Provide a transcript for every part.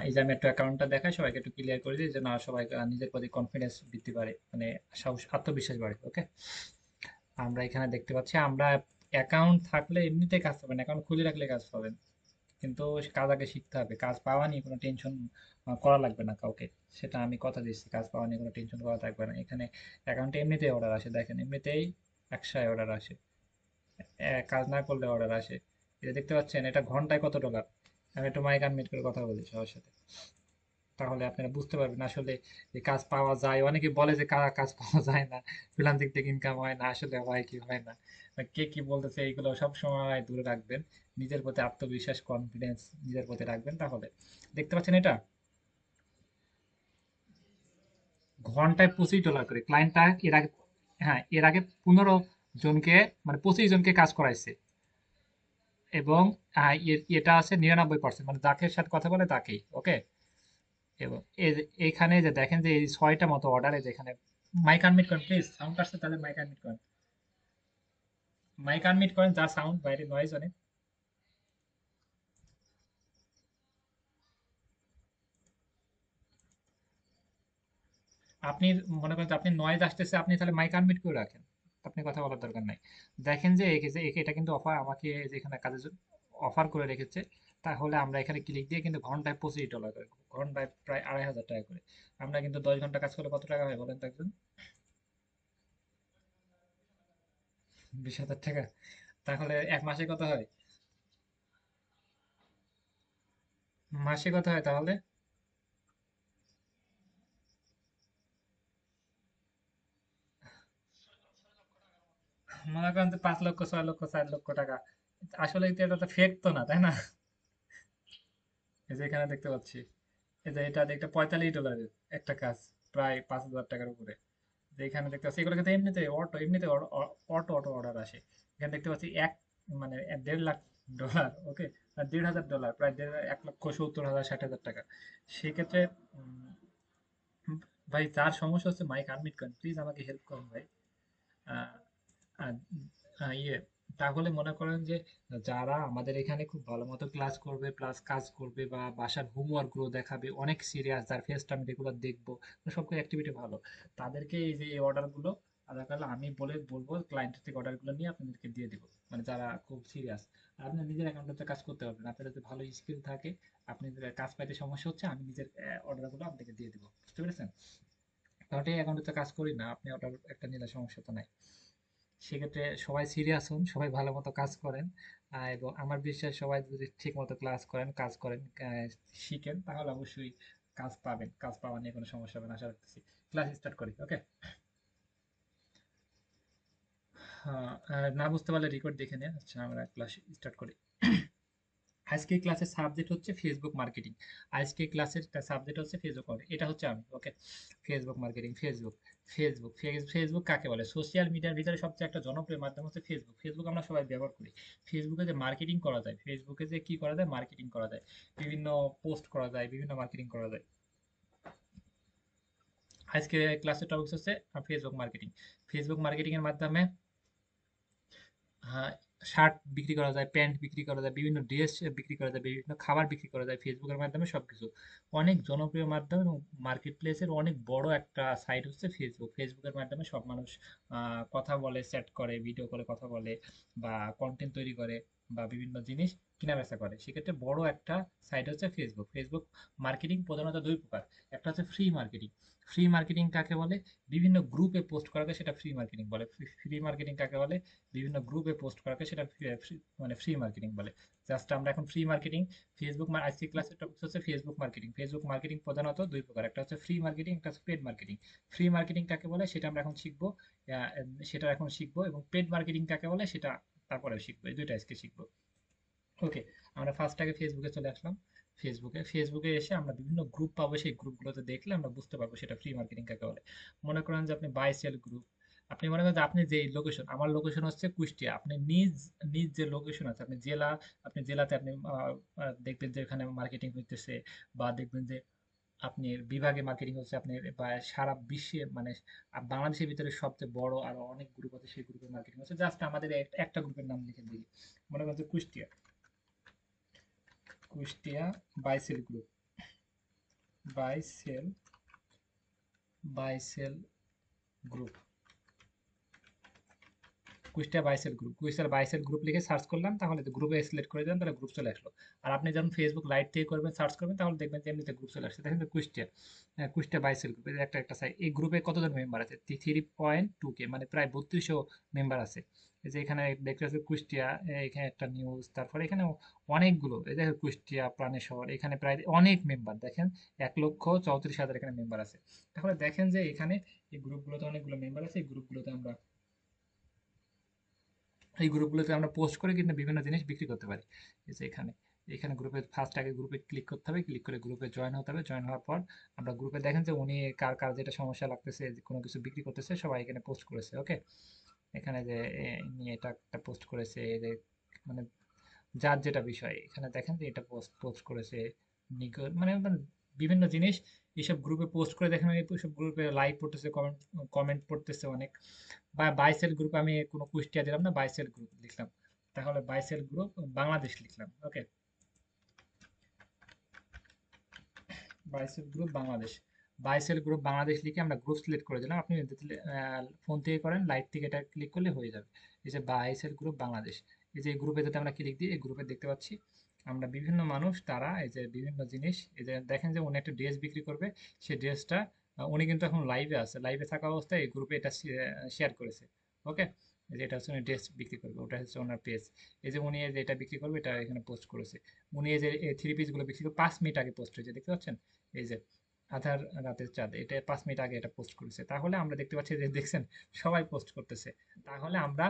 এই যে আমি একটা অ্যাকাউন্টটা দেখাই, সবাইকে একটু ক্লিয়ার করে দিই যেন সবাই নিজের প্রতি কনফিডেন্স বৃদ্ধি পারে, মানে সাহস আত্মবিশ্বাস বাড়ে। ওকে, আমরা এখানে দেখতে পাচ্ছি আমরা অ্যাকাউন্ট থাকলে এমনিতে কাজ পাবেন, অ্যাকাউন্ট খুলে রাখলে কাজ পাবেন, কিন্তু কাজ আগে শিখতে হবে। কাজ পাওয়া নিয়ে কোনো টেনশন করা লাগবে না কাউকে, সেটা আমি কথা দিচ্ছি। কাজ পাওয়া নিয়ে কোনো টেনশন করা থাকবে না। এখানে অ্যাকাউন্টে এমনিতেই অর্ডার আসে, দেখেন এমনিতেই 100 অর্ডার আসে, কাজ না করলে অর্ডার আসে। এটা দেখতে পাচ্ছেন, এটা ঘন্টায় কত ডলার। আমি একটু মাইক আনমিউট করে কথা বলি সবার সাথে, তাহলে আপনারা বুঝতে পারবেন আসলে যে কাজ পাওয়া যায়। অনেকে বলে যে কাজ পাওয়া যায় না, ফ্রিল্যান্সিং থেকে ইনকাম হয় না, আসলে হয় কি হয় না, কে কি বলতেছে এইগুলো সব সময় দূরে রাখবেন। নিজের প্রতি আত্মবিশ্বাস, কনফিডেন্স নিজের প্রতি রাখবেন, তাহলে দেখতে পাচ্ছেন এটা ঘন্টায় $25 করে ক্লায়েন্টটা এর আগে। হ্যাঁ, এর আগে 15 জনকে, মানে 25 জনকে কাজ করাইছে। এবং এটা আছে 99%, মানে যাকে সাথে কথা বলে তাকেই। ওকে, এবং এখানে যে দেখেন যে এই 6টা মতো অর্ডারে, যেখানে মাইক আনমিট করেন প্লিজ, সাউন্ড আসছে তাহলে মাইক আনমিট করেন, মাইক আনমিট করেন, যার সাউন্ড বাইরে নয়েজ অনেক। আপনি মনে করেন যে আপনি নয়েজ আসতেছে, আপনি তাহলে মাইক আনমিট করে রাখেন, আপনি কথা বলার দরকার নাই। দেখেন যে এটা কিন্তু অফার আমাকে যেখানে কাজের জন্য অফার করে রেখেছে। তাহলে আমরা এখানে ক্লিক দিয়ে কিন্তু ঘন্টায় $25 করে, ঘন্টায় প্রায় 2500 টাকা করে। আমরা কিন্তু 10 ঘন্টা কাজ করলে কত টাকা হয় বলেন তো একজন? 20,000 টাকা। তাহলে এক মাসে কত হয়? মাসে কত হয় তাহলে? মনে করেন যে 5 লক্ষ, 6 লক্ষ, 4 লক্ষ টাকা। আসলে তো এটা তো ফেক তো না, তাই না? এই যে এখানে দেখতে পাচ্ছি, এই যে এটা দেখতে $45 একটা কাজ, প্রায় 5,000 টাকার উপরে। যে এখানে দেখতে পাচ্ছি এগুলো কিন্তু এমনিতে অটো অটো অর্ডার আসে। এখানে দেখতে পাচ্ছি মানে 1.5 লাখ ডলার। ওকে, $1,500, প্রায় 1,70,000, 60,000 টাকা। সেক্ষেত্রে উম, ভাই, যার সমস্যা হচ্ছে মাইক আনমিট করেন প্লিজ, আমাকে হেল্প করুন ভাই। আহ, আহ, ইয়ে, তাহলে মনে করেন যে যারা আমাদের এখানে খুব ভালো মতো ক্লাস করবে, প্লাস কাজ করবে, বা বাসার হোমওয়ার্ক গুলো দেখাবে, অনেক সিরিয়াস, যার ফেসটা আমি রেগুলার দেখবো, সবকিছু অ্যাক্টিভিটি ভালো, তাদেরকে এই যে অর্ডার গুলো আলাদা করে আমি বলবো ক্লায়েন্টের থেকে অর্ডার গুলো নিয়ে আপনাদেরকে দিয়ে দিব, মানে যারা খুব সিরিয়াস। আর আপনি নিজের অ্যাকাউন্টে কাজ করতে পারবেন, আপনার যদি ভালো স্কিল থাকে, আপনি যদি কাজ পাইতে সমস্যা হচ্ছে, আমি নিজের অর্ডার গুলো আপনাকে দিয়ে দিব, বুঝতে পেরেছেন? কারণ এই অ্যাকাউন্টে কাজ করি না, আপনি অর্ডার একটা নিলে সমস্যা তো নাই। সেক্ষেত্রে সবাই সিরিয়াস হন, সবাই ভালো মতো কাজ করেন। এবং আমার বিশ্বাস সবাই যদি ঠিক মতো ক্লাস করেন, কাজ করেন, শিখেন, তাহলে অবশ্যই কাজ পাবেন। কাজ পাওয়া নিয়ে কোনো সমস্যা হবে না আশা রাখতেছি। ক্লাস স্টার্ট করি। ওকে, না বুঝতে পারলে রেকর্ড দেখে নিন। আচ্ছা, আমরা ক্লাস স্টার্ট করি। আজকে ক্লাসের সাবজেক্ট হচ্ছে ফেসবুক মার্কেটিং। আজকে ক্লাসের সাবজেক্ট হচ্ছে ফেসবুক মার্কেটিং, এটা হচ্ছে আমি। ওকে, ফেসবুক মার্কেটিং, ফেসবুক কাকে বলে? সোশ্যাল মিডিয়ার ভিতরে সবচেয়ে একটা জনপ্রিয় মাধ্যম হচ্ছে ফেসবুক। ফেসবুক আমরা সবাই ব্যবহার করি। ফেসবুকে যে মার্কেটিং করা যায়, ফেসবুকে যে কি করা যায়, মার্কেটিং করা যায়, বিভিন্ন পোস্ট করা যায়, বিভিন্ন মার্কেটিং করা যায়। আজকে ক্লাসের টপিক হচ্ছে ফেসবুক মার্কেটিং। ফেসবুক মার্কেটিং এর মাধ্যমে হ্যাঁ, শার্ট বিক্রি করা যায়, প্যান্ট বিক্রি করা যায়, বিভিন্ন ড্রেস বিক্রি করা যায়, বিভিন্ন খাবার বিক্রি করা যায় ফেসবুকের মাধ্যমে, সবকিছু। অনেক জনপ্রিয় মাধ্যম এবং মার্কেট প্লেসের অনেক বড় একটা সাইট হচ্ছে ফেসবুক। ফেসবুকের মাধ্যমে সব মানুষ কথা বলে, চ্যাট করে, ভিডিও করে কথা বলে, বা কন্টেন্ট তৈরি করে, বা বিভিন্ন জিনিস কেনা বেচা করে। সেক্ষেত্রে বড় একটা সাইট হচ্ছে ফেসবুক। ফেসবুক মার্কেটিং প্রধানত দুই প্রকার। একটা হচ্ছে ফ্রি মার্কেটিং। ফ্রি মার্কেটিং কাকে বলে? বিভিন্ন গ্রুপে পোস্ট করাকে সেটা ফ্রি মার্কেটিং বলে। ফ্রি মার্কেটিং কাকে বলে? বিভিন্ন গ্রুপে পোস্ট করাকে সেটা মানে ফ্রি মার্কেটিং বলে। জাস্ট আমরা এখন ফ্রি মার্কেটিং, আজকে ক্লাসের টপিক হচ্ছে ফেসবুক মার্কেটিং। ফেসবুক মার্কেটিং প্রধানত দুই প্রকার, একটা হচ্ছে ফ্রি মার্কেটিং, একটা হচ্ছে পেড মার্কেটিং। ফ্রি মার্কেটিং কাকে বলে সেটা আমরা এখন শিখবো, সেটা এখন শিখবো। এবং পেড মার্কেটিং কাকে বলে সেটা তারপরে শিখবো, এই দুইটা আজকে শিখবো। ওকে, আমরা ফার্স্ট আগে ফেসবুকে চলে আসলাম। ফেসবুকে এসে আমরা বিভিন্ন গ্রুপ পাবো, সেই গ্রুপগুলোতে দেখলে আমরা বুঝতে পারবো সেটা ফ্রি মার্কেটিং কাকে বলে। মনে করেন যে আপনি বাই সেল গ্রুপ, আপনি মনে করেন যে আপনি যে লোকেশন, আমার লোকেশন হচ্ছে কুষ্টিয়া, আপনি নিজ নিজ যে লোকেশন আছে, আপনি জেলাতে আপনি দেখবেন যে এখানে মার্কেটিং হইতেছে, বা দেখবেন যে আপনি বিভাগে মার্কেটিং হচ্ছে, আপনি বা সারা বিশ্বে, মানে বাংলাদেশের ভিতরে সবচেয়ে বড় আরো অনেক গ্রুপ আছে, সেই গ্রুপের মার্কেটিং হচ্ছে। জাস্ট আমাদের একটা গ্রুপের নাম লিখে দিই, মনে করেন যে Kushtia buy sell group. Buy sell group, Kushtia buy sell group, কুষ্টিয়ার বাইসেল গ্রুপ লিখে সার্চ করলাম, তাহলে গ্রুপে সিলেক্ট করে দিলাম, তাহলে গ্রুপ চলে আসলো। আর আপনি যখন ফেসবুক লাইট থেকে করবেন, সার্চ করবেন, তাহলে দেখবেন যে এমনিতে গ্রুপ চলে আসছে। দেখেন তো কুষ্টিয়া, কুষ্টিয়া বাইসেল গ্রুপ, এই যে একটা সাইট। এই গ্রুপে কতজন মেম্বার আছে? 3.2K, মানে প্রায় 3200 মেম্বার আছে। এই যে এখানে দেখতে পাচ্ছি কুষ্টিয়া, এখানে একটা নিউজ, তারপরে এখানে অনেকগুলো, এই দেখেন কুষ্টিয়া প্রাণেশ্বর, এখানে প্রায় অনেক মেম্বার, দেখেন 1,34,000 এখানে মেম্বার আছে। তাহলে দেখেন যে এখানে এই গ্রুপগুলোতে অনেকগুলো মেম্বার আছে। এই গ্রুপগুলোতে আমরা পোস্ট করে কিন্তু বিভিন্ন জিনিস বিক্রি করতে পারি। এই যে এখানে, এখানে গ্রুপে ফার্স্ট আগে গ্রুপে ক্লিক করতে হবে, ক্লিক করে গ্রুপে জয়েন হতে হবে। জয়েন হওয়ার পর আমরা গ্রুপে দেখেন যে উনি কার কার যেটা সমস্যা লাগতেছে, যে কোনো কিছু বিক্রি করতেছে, সবাই এখানে পোস্ট করেছে। ওকে, এখানে যে নিয়ে এটা একটা পোস্ট করেছে, এই যে মানে যার যেটা বিষয়, এখানে দেখেন যে এটা পোস্ট পোস্ট করেছে, মানে বিভিন্ন জিনিস এইসব গ্রুপে পোস্ট করে, দেখেন এইসব গ্রুপে লাইক পড়তেছে, কমেন্ট কমেন্ট পড়তেছে অনেক। বা বাইসেল গ্রুপ, আমি কোনো কুষ্টিয়া দিলাম না, বাইসেল গ্রুপ লিখলাম, তাহলে বাইসেল গ্রুপ বাংলাদেশ লিখলাম। Okay, buy sell group Bangladesh, buy sell group Bangladesh লিখে আমরা গ্রুপ সিলেক্ট করে দিলাম। আপনি ফোন থেকে করেন, লাইট থেকে এটা ক্লিক করলে হয়ে যাবে। এই যে বাইসেল গ্রুপ বাংলাদেশ, এই যে গ্রুপে যদি আমরা ক্লিক দিই, এই গ্রুপে দেখতে পাচ্ছি আমরা বিভিন্ন মানুষ, তারা এই যে বিভিন্ন জিনিস, এই যে দেখেন যে উনি একটা ড্রেস বিক্রি করবে, সেই ড্রেসটা উনি কিন্তু এখন লাইভে আছে, লাইভে থাকা অবস্থায় এই গ্রুপে এটা শেয়ার করেছে। ওকে, যেটা হচ্ছে উনি ড্রেস বিক্রি করবে, ওটা হচ্ছে ওনার পেজ। এই যে উনি এই যে এটা বিক্রি করবে, এটা এখানে পোস্ট করেছে। উনি এই যে থ্রি পিস গুলো বিক্রি করে 5 মিনিট আগে পোস্ট হয়েছে, দেখতে পাচ্ছেন? এই যে আধার রাতের চাঁদ, এটা 5 মিনিট আগে এটা পোস্ট করেছে। তাহলে আমরা দেখতে পাচ্ছি যে দেখছেন সবাই পোস্ট করতেছে। তাহলে আমরা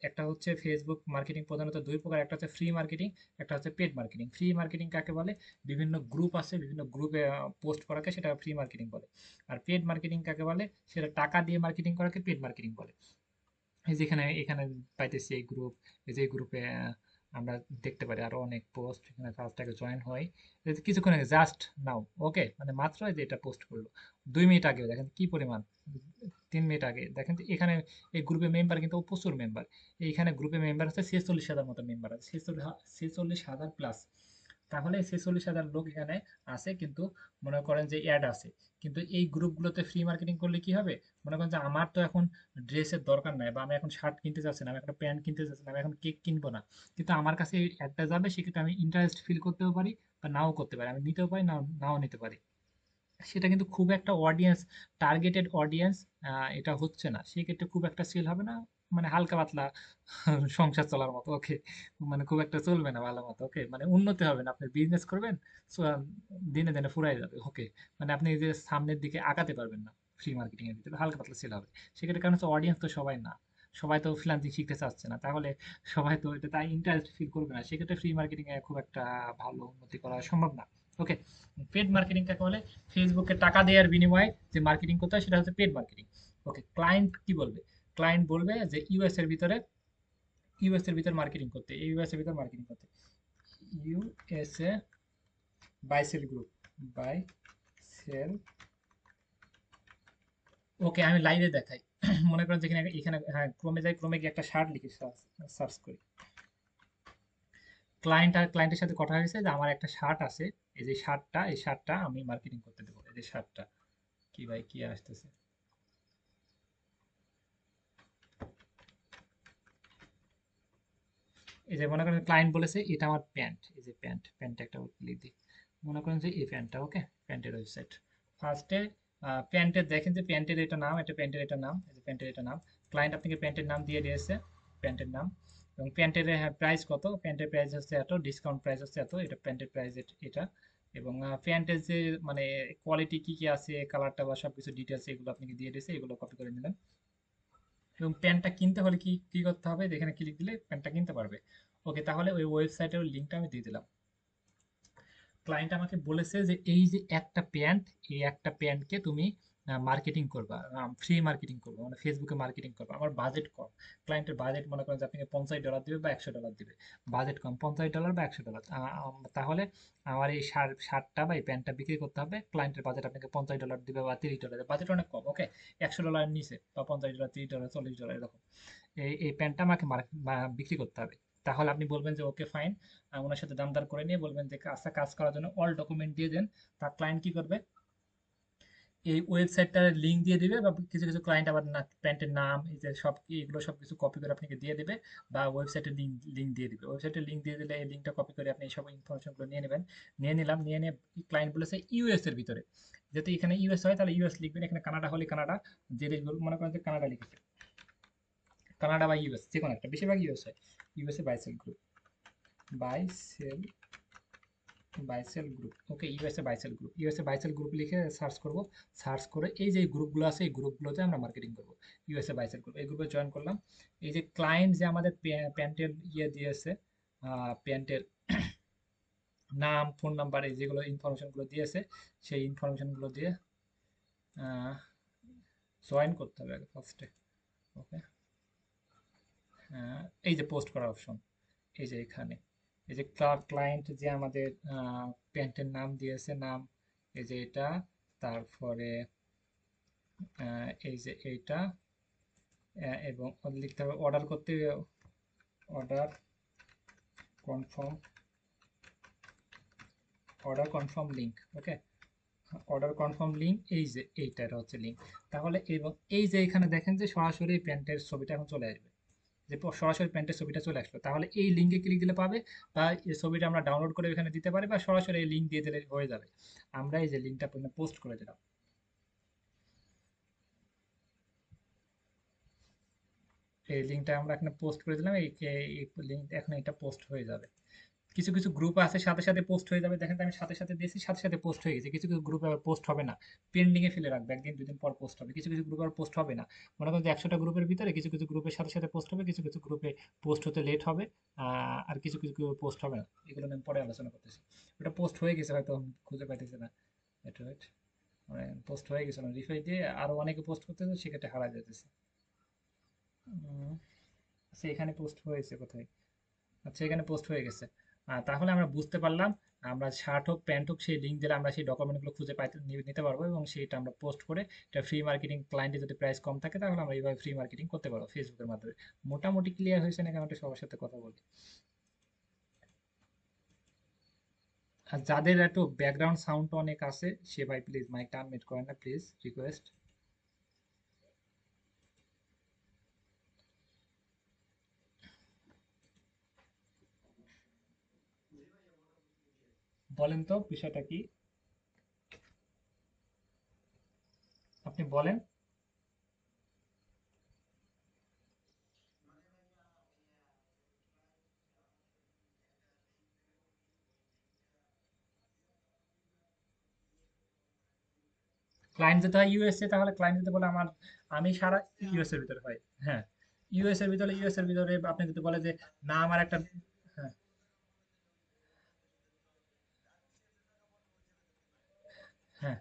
একটা হচ্ছে ফেসবুক মার্কেটিং প্রধানত দুই প্রকার, একটা হচ্ছে ফ্রি মার্কেটিং, একটা হচ্ছে পেড মার্কেটিং। ফ্রি মার্কেটিং কাকে বলে? বিভিন্ন গ্রুপ আছে, বিভিন্ন গ্রুপে পোস্ট করাকে সেটা ফ্রি মার্কেটিং বলে। আর পেড মার্কেটিং কাকে বলে? সেটা টাকা দিয়ে মার্কেটিং করাকে পেড মার্কেটিং বলে। এই যে এখানে এখানে পাইতেছি এই গ্রুপ, এই যে গ্রুপে আমরা দেখতে পারি আরো অনেক পোস্ট, এখানে ফার্স্টটাকে জয়েন হয় এই যে কিছুক্ষণ আগে, জাস্ট নাও। ওকে, মানে মাত্র এই যে এটা পোস্ট করলো 2 মিনিট আগে, দেখেন কি পরিমাণ, 3 মিনিট আগে দেখেন তো এখানে। এই গ্রুপে মেম্বার কিন্তু প্রচুর মেম্বার, এইখানে গ্রুপে মেম্বার আছে 46,000 মতো মেম্বার আছে, 46,000 প্লাস। তাহলে 46,000 লোক এখানে আছে, কিন্তু মনে করেন যে অ্যাড আছে। কিন্তু এই গ্রুপগুলোতে ফ্রি মার্কেটিং করলে কি হবে? মনে করেন যে আমার তো এখন ড্রেসের দরকার নাই, বা আমি এখন শার্ট কিনতে চাচ্ছি না, আমি একটা প্যান্ট কিনতে চাচ্ছি না, আমি এখন কেক কিনবো না, কিন্তু আমার কাছে এই অ্যাডটা যাবে, সেক্ষেত্রে আমি ইন্টারেস্ট ফিল করতেও পারি বা নাও করতে পারি, আমি নিতেও পারি, নাও নাও নিতে পারি। সেটা কিন্তু খুব একটা অডিয়েন্স, টার্গেটেড অডিয়েন্স এটা হচ্ছে না, সেক্ষেত্রে খুব একটা সেল হবে না, মানে হালকা পাতলা সংসার চলার মতো। ওকে, মানে খুব একটা চলবে না ভালো মতো। ওকে, মানে উন্নতি হবে না, আপনি বিজনেস করবেন, so, দিনে দিনে ফুরাই যাবে। ওকে, মানে আপনি যে সামনের দিকে আগাতে পারবেন না ফ্রি মার্কেটিং এর ভিতরে, হালকা পাতলা সেল হবে। সেক্ষেত্রে কারণ হচ্ছে অডিয়েন্স তো সবাই না, সবাই তো ফ্রিল্যান্সিং শিখতে চাচ্ছে না, তাহলে সবাই তো এটা তাই ইন্টারেস্ট ফিল করবে না, সেক্ষেত্রে ফ্রি মার্কেটিং এ খুব একটা ভালো উন্নতি করা সম্ভব না। ওকে, পেড মার্কেটিং কাকে বলে? ফেসবুকে টাকা দেওয়ার বিনিময়ে যে মার্কেটিং করতে হয়, সেটা হচ্ছে পেড মার্কেটিং। ওকে, ক্লায়েন্ট কি বলবে? ক্লায়েন্ট বলবে যে ইউএস এর ভিতরে মার্কেটিং করতে, ইউএস এর ভিতরে মার্কেটিং করতে, USA buy sell group, buy sell. Okay, আমি লাইভে দেখাই। মনে করেন যেখানে এখানে, হ্যাঁ, ক্রমে যাই, ক্রমে গিয়ে একটা শার্ট লিখে সার্চ করি। ক্লায়েন্ট আর ক্লায়েন্টের সাথে কথা হয়েছে যে আমার একটা শার্ট আছে, এই যে শার্টটা, এই শার্টটা আমি মার্কেটিং করতে দেবো। এই যে শার্টটা, কি ভাই কি আসতেছে? এই যে মনে করেন ক্লায়েন্ট বলেছে এটা আমার প্যান্ট, এই যে প্যান্ট একটা ক্লিক দিই, মনে করেন যে এই প্যান্টটা। ওকে, প্যান্টের ওয়েবসাইট ফার্স্টে, প্যান্টের দেখেন যে প্যান্টের এটা নাম, এটা প্যান্টের এটা নাম, এই যে প্যান্টের এটা নাম। ক্লায়েন্ট আপনাকে প্যান্টের নাম দিয়ে দিয়েছে, প্যান্টের নাম। এবং প্যান্টের প্রাইস কত? প্যান্টের প্রাইস হচ্ছে এত, ডিসকাউন্ট প্রাইস হচ্ছে এত, এটা প্যান্টের প্রাইস এটা। এবং প্যান্টের যে মানে কোয়ালিটি কি কি আছে, কালারটা বা সবকিছু ডিটেলস এগুলো আপনাকে দিয়ে দিয়েছে, এগুলো কপি করে নিলেন। এবং প্যান্টটা কিনতে হলে কি কি করতে হবে? এখানে ক্লিক দিলে প্যান্টটা কিনতে পারবে। ওকে, তাহলে ওই ওয়েবসাইটের লিঙ্কটা আমি দিয়ে দিলাম। ক্লায়েন্ট আমাকে বলেছে যে এই যে একটা প্যান্ট, এই একটা প্যান্টকে তুমি মার্কেটিং করবা, ফ্রি মার্কেটিং করবা, মানে ফেসবুকে মার্কেটিং করবা, আমার বাজেট কম। ক্লায়েন্টের বাজেট মনে করেন যে আপনাকে $50 দিবে বা $100 দিবে, বাজেট কম, $50 বা $100। তাহলে আমার এই শার্টটা বা এই প্যান্টটা বিক্রি করতে হবে, ক্লায়েন্টের বাজেট আপনাকে $50 দিবে বা $30, বাজেট অনেক কম। ওকে, $100 নিচে বা $50, $30, $40 এরকম। এই প্যান্টটা আমাকে বিক্রি করতে হবে। তাহলে আপনি বলবেন যে ওকে ফাইন, ওনার সাথে দাম দর করে নিয়ে বলবেন যে কাজটা কাজ করার জন্য অল ডকুমেন্ট দিয়ে দেন। তার ক্লায়েন্ট কি করবে, এই ওয়েবসাইটটার লিঙ্ক দিয়ে দিবে, বা কিছু কিছু ক্লায়েন্ট আবার না প্যান্টের নাম এই যে সব এগুলো সব কিছু কপি করে আপনাকে দিয়ে দিবে, বা ওয়েবসাইটের লিঙ্ক লিঙ্ক দিয়ে দিবে। ওয়েবসাইটের লিঙ্ক দিয়ে দিলে এই লিঙ্কটা কপি করে আপনি এই সব ইনফরমেশনগুলো নিয়ে নেবেন। নিয়ে নিলাম, নিয়ে নিয়ে ক্লায়েন্ট বলেছে ইউএস এর ভিতরে, যেহেতু এখানে ইউএস হয় তাহলে ইউএস লিখবেন, এখানে কানাডা হলে কানাডা, যে দেশগুলো মনে করেন যে কানাডা লিখেছে, কানাডা বা ইউএস যে কোনো একটা, বেশিরভাগ ইউএস হয়। USA buy sell group, buy sell buy sell group, okay USA buy sell group, USA buy sell group লিখে সার্চ করব। সার্চ করে এই যে গ্রুপগুলো আছে এই গ্রুপগুলোতে আমরা মার্কেটিং করব। ইউএসএ বাইসেল গ্রুপ, এই গ্রুপে জয়েন করলাম। এই যে ক্লায়েন্ট যে আমাদের প্যান্টের ইয়ে দিয়েছে, প্যান্টের নাম ফোন নাম্বার এই যেগুলো ইনফরমেশনগুলো দিয়েছে, সেই ইনফরমেশনগুলো দিয়ে জয়েন করতে হবে আগে ফার্স্টে। ওকে, এই যে পোস্ট করার অপশন, এই যে এখানে, এই যে ক্লায়েন্ট যে আমাদের প্যান্টের নাম দিয়েছে, নাম এই যে এটা, তারপরে এই যে এইটা, এবং লিখতে হবে অর্ডার করতে, order confirm, order confirm link. Okay, order confirm link, এই যে এইটা এটা হচ্ছে লিঙ্ক। তাহলে এবং এই যে এখানে দেখেন যে সরাসরি প্যান্টের ছবিটা এখন চলে আসবে, যে সরাসরি প্যান্টের ছবিটা চলে আসলো। তাহলে এই লিঙ্কে ক্লিক দিলে পাবে, বা এই ছবিটা আমরা ডাউনলোড করে এখানে দিতে পারি, বা সরাসরি এই লিঙ্ক দিয়ে দিলে হয়ে যাবে। আমরা এই যে লিঙ্কটা পোস্ট করে দিলাম, এই লিঙ্কটা আমরা এখানে পোস্ট করে দিলাম, এই লিঙ্ক এখন এটা পোস্ট হয়ে যাবে। কিছু কিছু গ্রুপ আছে সাথে সাথে পোস্ট হয়ে যাবে, দেখেন তো আমি সাথে সাথে দিয়েছি, সাথে সাথে পোস্ট হয়ে গেছে। কিছু কিছু গ্রুপে আবার পোস্ট হবে না, পেন্ডিং এ ফেলে রাখবে, একদিন দুদিন পর পোস্ট হবে। কিছু কিছু গ্রুপে আবার পোস্ট হবে না, মনে করেন যে 100টা গ্রুপের ভিতরে কিছু কিছু গ্রুপের সাথে সাথে পোস্ট হবে, কিছু কিছু গ্রুপে পোস্ট হতে লেট হবে, আর কিছু কিছু গ্রুপে পোস্ট হবে না। এগুলো আমি পরে আলোচনা করতেছি। ওটা পোস্ট হয়ে গেছে হয়তো আমি খুঁজে পাইতেছি না, এটা ওয়েট, মানে পোস্ট হয়ে গেছে না, রিফ্রেশ দিয়ে আরো অনেকে পোস্ট করতেছে, সেক্ষেত্রে হারা যেতেছে। আচ্ছা এখানে পোস্ট হয়েছে কোথায়, আচ্ছা এখানে পোস্ট হয়ে গেছে। তাহলে আমরা বুঝতে পারলাম, আমরা শার্ট হোক প্যান্ট হোক সেই লিঙ্ক দিলে আমরা সেই ডকুমেন্টগুলো খুঁজে পাইতে নিতে পারবো, এবং সেটা আমরা পোস্ট করে এটা ফ্রি মার্কেটিং, ক্লায়েন্টের যদি প্রাইস কম থাকে তাহলে আমরা এইভাবে ফ্রি মার্কেটিং করতে পারবো ফেসবুকের মাধ্যমে। মোটামুটি ক্লিয়ার হয়েছে নাকি, আমাদের সবার সাথে কথা বলি। আর যাদের একটু ব্যাকগ্রাউন্ড সাউন্ড অনেক আছে, সে ভাই প্লিজ মাইকটা আনমিউট করেন না প্লিজ, রিকোয়েস্ট। বলেন তো বিষয়টা কি, আপনি বলেন। ক্লায়েন্ট যেতে হয় ইউএসএ, তাহলে ক্লায়েন্ট যদি বলে আমার, আমি সারা ইউএস এর ভিতরে হয়, হ্যাঁ ইউএস এর ভিতরে আপনি যদি বলে যে না আমার একটা, হ্যাঁ হ্যাঁ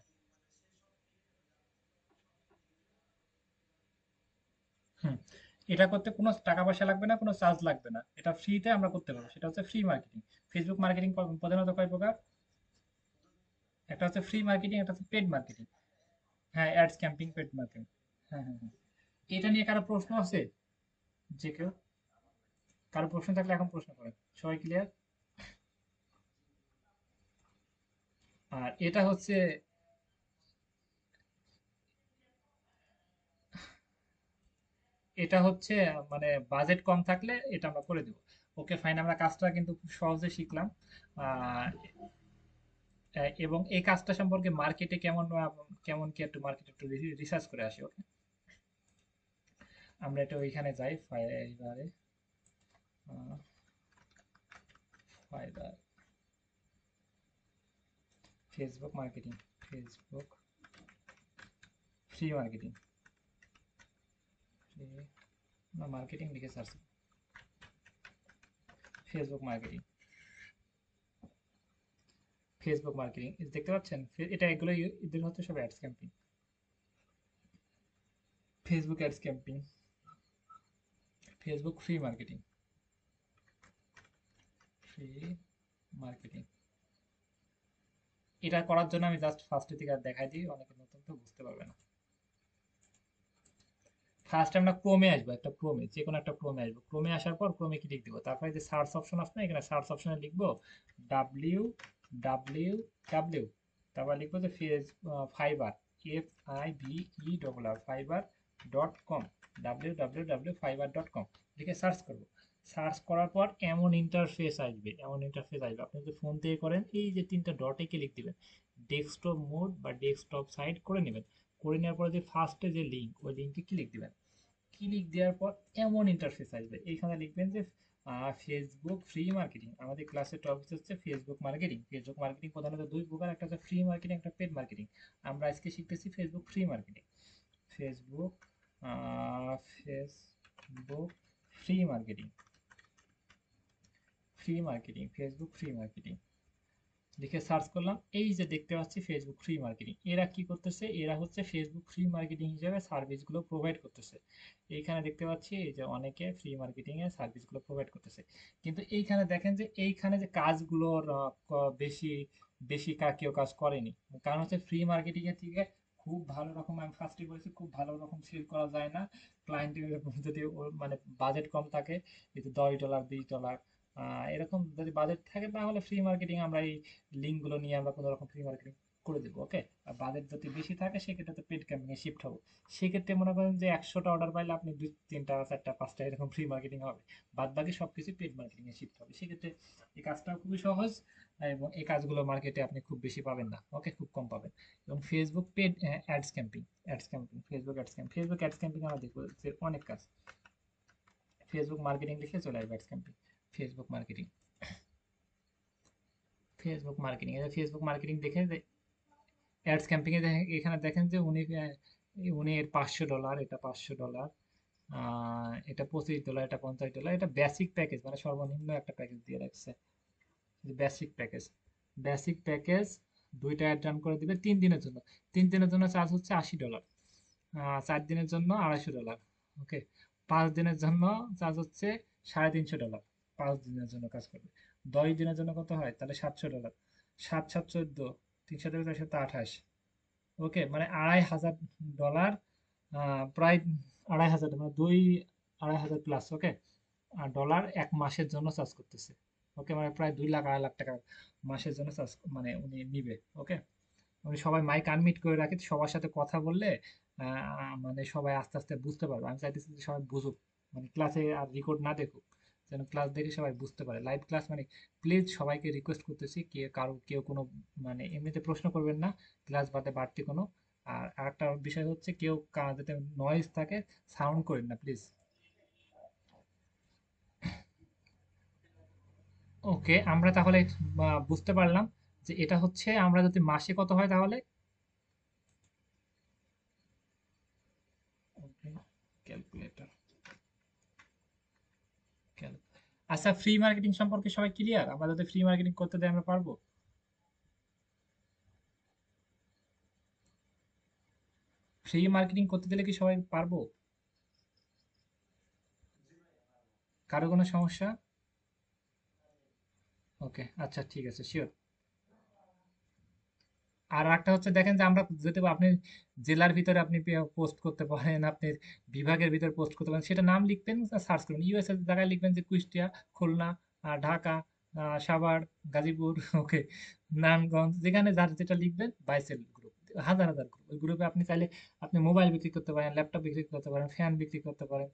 হুম, এটা করতে কোনো টাকা পয়সা লাগবে না, কোনো চার্জ লাগবে না, এটা ফ্রিতে আমরা করতে পারবো। সেটা হচ্ছে ফ্রি মার্কেটিং। ফেসবুক মার্কেটিং প্রধানত কয় প্রকার, একটা হচ্ছে ফ্রি মার্কেটিং, একটা হচ্ছে পেড মার্কেটিং। হ্যাঁ, অ্যাডস ক্যাম্পিং, পেড মার্কেটিং। হ্যাঁ হ্যাঁ হ্যাঁ, এটা নিয়ে কারো প্রশ্ন আছে, যে কেউ, কারো প্রশ্ন থাকলে এখন প্রশ্ন করেন, সবাই ক্লিয়ার। আর এটা হচ্ছে, এটা হচ্ছে মানে বাজেট কম থাকলে এটা আমরা করে দেবো। ওকে ফাইন, আমরা কাজটা কিন্তু খুব সহজে শিখলাম। আহ, এবং এই কাজটা সম্পর্কে মার্কেটে কেমন কেমন কি একটু মার্কেটে একটু রিসার্চ করে আসি। ওকে, আমরা এটা ওইখানে যাই ফাইবারে, Fiverr, Facebook marketing, Facebook free marketing, marketing লিখে search, Facebook marketing, Facebook marketing দেখতে পাচ্ছেন, এটা এগুলো এদের হচ্ছে সব ads camping, Facebook ads camping, Facebook free marketing, free marketing. এটা করার জন্য আমি জাস্ট ফার্স্ট থেকে আর দেখাই দিই, অনেকে নতুন তো বুঝতে পারবে না। ফার্স্ট আমরা ক্রোমে আসবো, একটা ক্রোমে, যে কোনো একটা ক্রোমে আসবো। ক্রোমে আসার পর ক্রোমে ক্লিক দিব, তারপরে যে সার্চ অপশন আছে না, এখানে সার্চ অপশনে লিখবো ডাব্লিউ ডাব্লিউ ডাব্লিউ, তারপর লিখবো যে ফাইবার, FIBER, fiber.com, www.fiber.com লিখে সার্চ করব। সার্চ করার পর এমন ইন্টারফেস আসবে, এমন ইন্টারফেস আসবে। আপনি যদি ফোন থেকে করেন, এই যে তিনটা ডটে ক্লিক দিবেন, ডেস্কটপ মোড বা ডেস্কটপ সাইড করে নেবেন। করে নেওয়ার পরে যে ফার্স্টে যে লিঙ্ক, ওই লিঙ্কে ক্লিক দিবেন। ক্লিক দেওয়ার পর এমন ইন্টারফেস আসবে, এইখানে লিখবেন যে ফেসবুক ফ্রি মার্কেটিং। আমাদের ক্লাসের টপিক হচ্ছে ফেসবুক মার্কেটিং। ফেসবুক মার্কেটিং প্রধানত দুই প্রকার, একটা হচ্ছে ফ্রি মার্কেটিং, একটা পেড মার্কেটিং। আমরা আজকে শিখতেছি Facebook free marketing. Facebook Facebook free marketing, free marketing, Facebook free marketing লিখে সার্চ করলাম। এই যে দেখতে পাচ্ছি ফেসবুক ফ্রি মার্কেটিং, এরা কি করতেছে, এরা হচ্ছে ফেসবুক ফ্রি মার্কেটিং হিসেবে সার্ভিসগুলো প্রোভাইড করতেছে। এইখানে দেখতে পাচ্ছি এই যে অনেকে ফ্রি মার্কেটিং এর সার্ভিসগুলো প্রোভাইড করতেছে। কিন্তু এইখানে দেখেন যে এইখানে যে কাজগুলোর বেশি বেশি কেউ কাজ করেনি। কারণ হচ্ছে ফ্রি মার্কেটিং এর থেকে খুব ভালো রকম, আমি ফার্স্টে বলেছি, খুব ভালো রকম সেল করা যায় না। ক্লায়েন্টের যদি মানে বাজেট কম থাকে, এই যে $10 $20 এরকম যদি বাজেট থাকে, তাহলে ফ্রি মার্কেটিং আমরা এই লিঙ্ক গুলো নিয়ে আমরা কোনো রকম ফ্রি মার্কেটিং করে দেবো। ওকে। আর বাজেট যদি বেশি থাকে, সেক্ষেত্রে তো পেড ক্যাম্পেইনে শিফট হবো। সেক্ষেত্রে মনে করেন যে 100টা অর্ডার পাইলে আপনি 2 3টা 4টা 5টা এরকম ফ্রি মার্কেটিং হবে, বাদ বাকি সবকিছু পেড মার্কেটিং এ শিফট হবে। সেক্ষেত্রে এই কাজটাও খুবই সহজ, এবং এই কাজগুলো মার্কেটে আপনি খুব বেশি পাবেন না। ওকে, খুব কম পাবেন। এবং Facebook paid ads camping, Facebook ads camping, Facebook ads camping আমরা দেখবো যে অনেক কাজ। ফেসবুক মার্কেটিং লিখে চলে আসবে ads camping. Facebook marketing, Facebook marketing, Facebook marketing দেখে অ্যাডস ক্যাম্পিং এ দেখেন, এখানে দেখেন যে উনি এর $500, এটা $500, এটা $25, এটা $50, এটা বেসিক প্যাকেজ, মানে সর্বনিম্ন একটা প্যাকেজ দিয়ে রাখছে, বেসিক প্যাকেজ। বেসিক প্যাকেজ দুইটা অ্যাড রান করে দিবে 3 দিনের জন্য। 3 দিনের জন্য চার্জ হচ্ছে $80, 4 দিনের জন্য $250। ওকে। 5 দিনের জন্য চার্জ হচ্ছে $350, 5 দিনের জন্য কাজ করবে। 10 দিনের জন্য কত হয় তাহলে? $700, 7 7 14, 3 7 4 7 28। ওকে, মানে $2500, প্রায় 2500, মানে 2500 প্লাস। ওকে। আর ডলার 1 মাসের জন্য চার্জ করতেছে। ওকে, মানে প্রায় 2 লাখ 2.5 লাখ টাকা মাসের জন্য চার্জ, মানে উনি নিবে। ওকে। উনি সবাই মাইক আনমিউট করে রাখে, সবার সাথে কথা বললে মানে সবাই আস্তে আস্তে বুঝতে পারবে। আমি চাইতেছি যে সবাই বুঝুক, মানে ক্লাসে আর রেকর্ড না দেখুক, যেন ক্লাস দেখে সবাই বুঝতে পারে। লাইভ ক্লাস মানে, প্লিজ সবাইকে রিকোয়েস্ট করতেছি, কেউ কোনো মানে এমনিতে প্রশ্ন করবেন না, ক্লাস বাদে বাড়তি কোনো। আর আরেকটা বিষয় হচ্ছে, কেউ যাতে নয়েজ থাকে, সাউন্ড করেন না প্লিজ। ওকে, আমরা তাহলে বুঝতে পারলাম যে এটা হচ্ছে, আমরা যদি মাসে কত হয় তাহলে। ওকে, ক্যালকুলেটর, আচ্ছা, ফ্রি মার্কেটিং সম্পর্কে সবাই ক্লিয়ার? আমরা যদি ফ্রি মার্কেটিং করতে দেয়, আমরা পারবো? ফ্রি মার্কেটিং করতে দিলে কি সবাই পারবো? কারো কোনো সমস্যা? ওকে, আচ্ছা, ঠিক আছে, শিওর। আর একটা হচ্ছে, দেখেন যে আমরা যদি আপনি জেলার ভিতরে আপনি পোস্ট করতে পারেন, আপনি বিভাগের ভিতরে পোস্ট করতে পারেন, সেটা নাম লিখবেন, সার্চ করবেন। ইউএসএ জায়গায় লিখবেন যে কুষ্টিয়া, খুলনা, ঢাকা, সাভার, গাজীপুর। ওকে। নারায়ণগঞ্জ, যেখানে যার যেটা লিখবেন, বাইসেল গ্রুপ, হাজার হাজার গ্রুপ। ওই গ্রুপে আপনি চাইলে আপনি মোবাইল বিক্রি করতে পারেন, ল্যাপটপ বিক্রি করতে পারেন, ফ্যান বিক্রি করতে পারেন,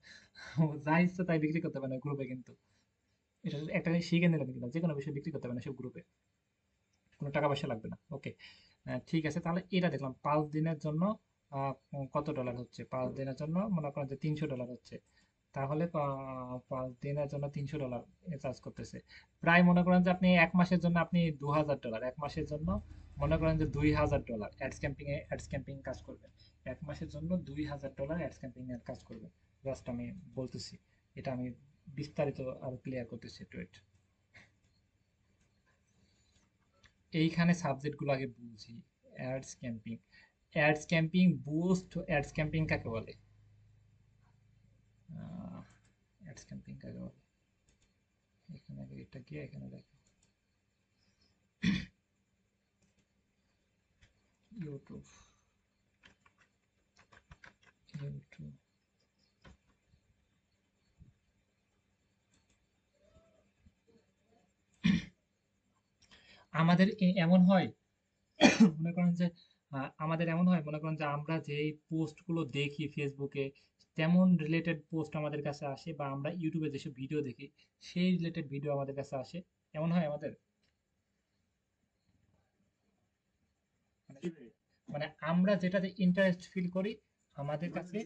যা ইচ্ছে তাই বিক্রি করতে পারেন ওই গ্রুপে। কিন্তু এটা একটা জিনিস শিখে নিলেন কিনা, যে কোনো বিষয় বিক্রি করতে পারেন সব গ্রুপে, কোনো টাকা পয়সা লাগবে না। ওকে। ঠিক আছে, তাহলে এটা দেখলাম 5 দিনের জন্য কত ডলার হচ্ছে। 5 দিনের জন্য মনে করেন যে $300 হচ্ছে। তাহলে 5 দিনের জন্য $300 চার্জ করতেছে। প্রায় মনে করেন যে আপনি 1 মাসের জন্য আপনি $2000, 1 মাসের জন্য মনে করেন যে $2000 অ্যাডস ক্যাম্পিং কাজ করবেন। 1 মাসের জন্য $2000 অ্যাডস ক্যাম্পিং এর কাজ করবেন। জাস্ট আমি বলতেছি, এটা আমি বিস্তারিত আরো ক্লিয়ার করতেছি একটু wait। এইখানে সাবজেক্টগুলো আগে বুঝি। Ads camping, ads camping boost, ads camping কাকে বলে? অ্যাডস ক্যাম্পিং কাকে বলে? এখানে আগে এটা গিয়ে এখানে দেখো, ইউটিউব, ইউটিউব আমাদের এমন হয় মনে করেন যে আমাদের এমন হয় মনে করেন যে আমরা যেই পোস্টগুলো দেখি ফেসবুকে তেমন রিলেটেড পোস্ট আমাদের কাছে আসে, বা আমরা ইউটিউবে যেসব ভিডিও দেখি সেই রিলেটেড ভিডিও আমাদের কাছে আসে। এমন হয় আমাদের, মানে মানে আমরা যেটাতে ইন্টারেস্ট ফিল করি আমাদের কাছে।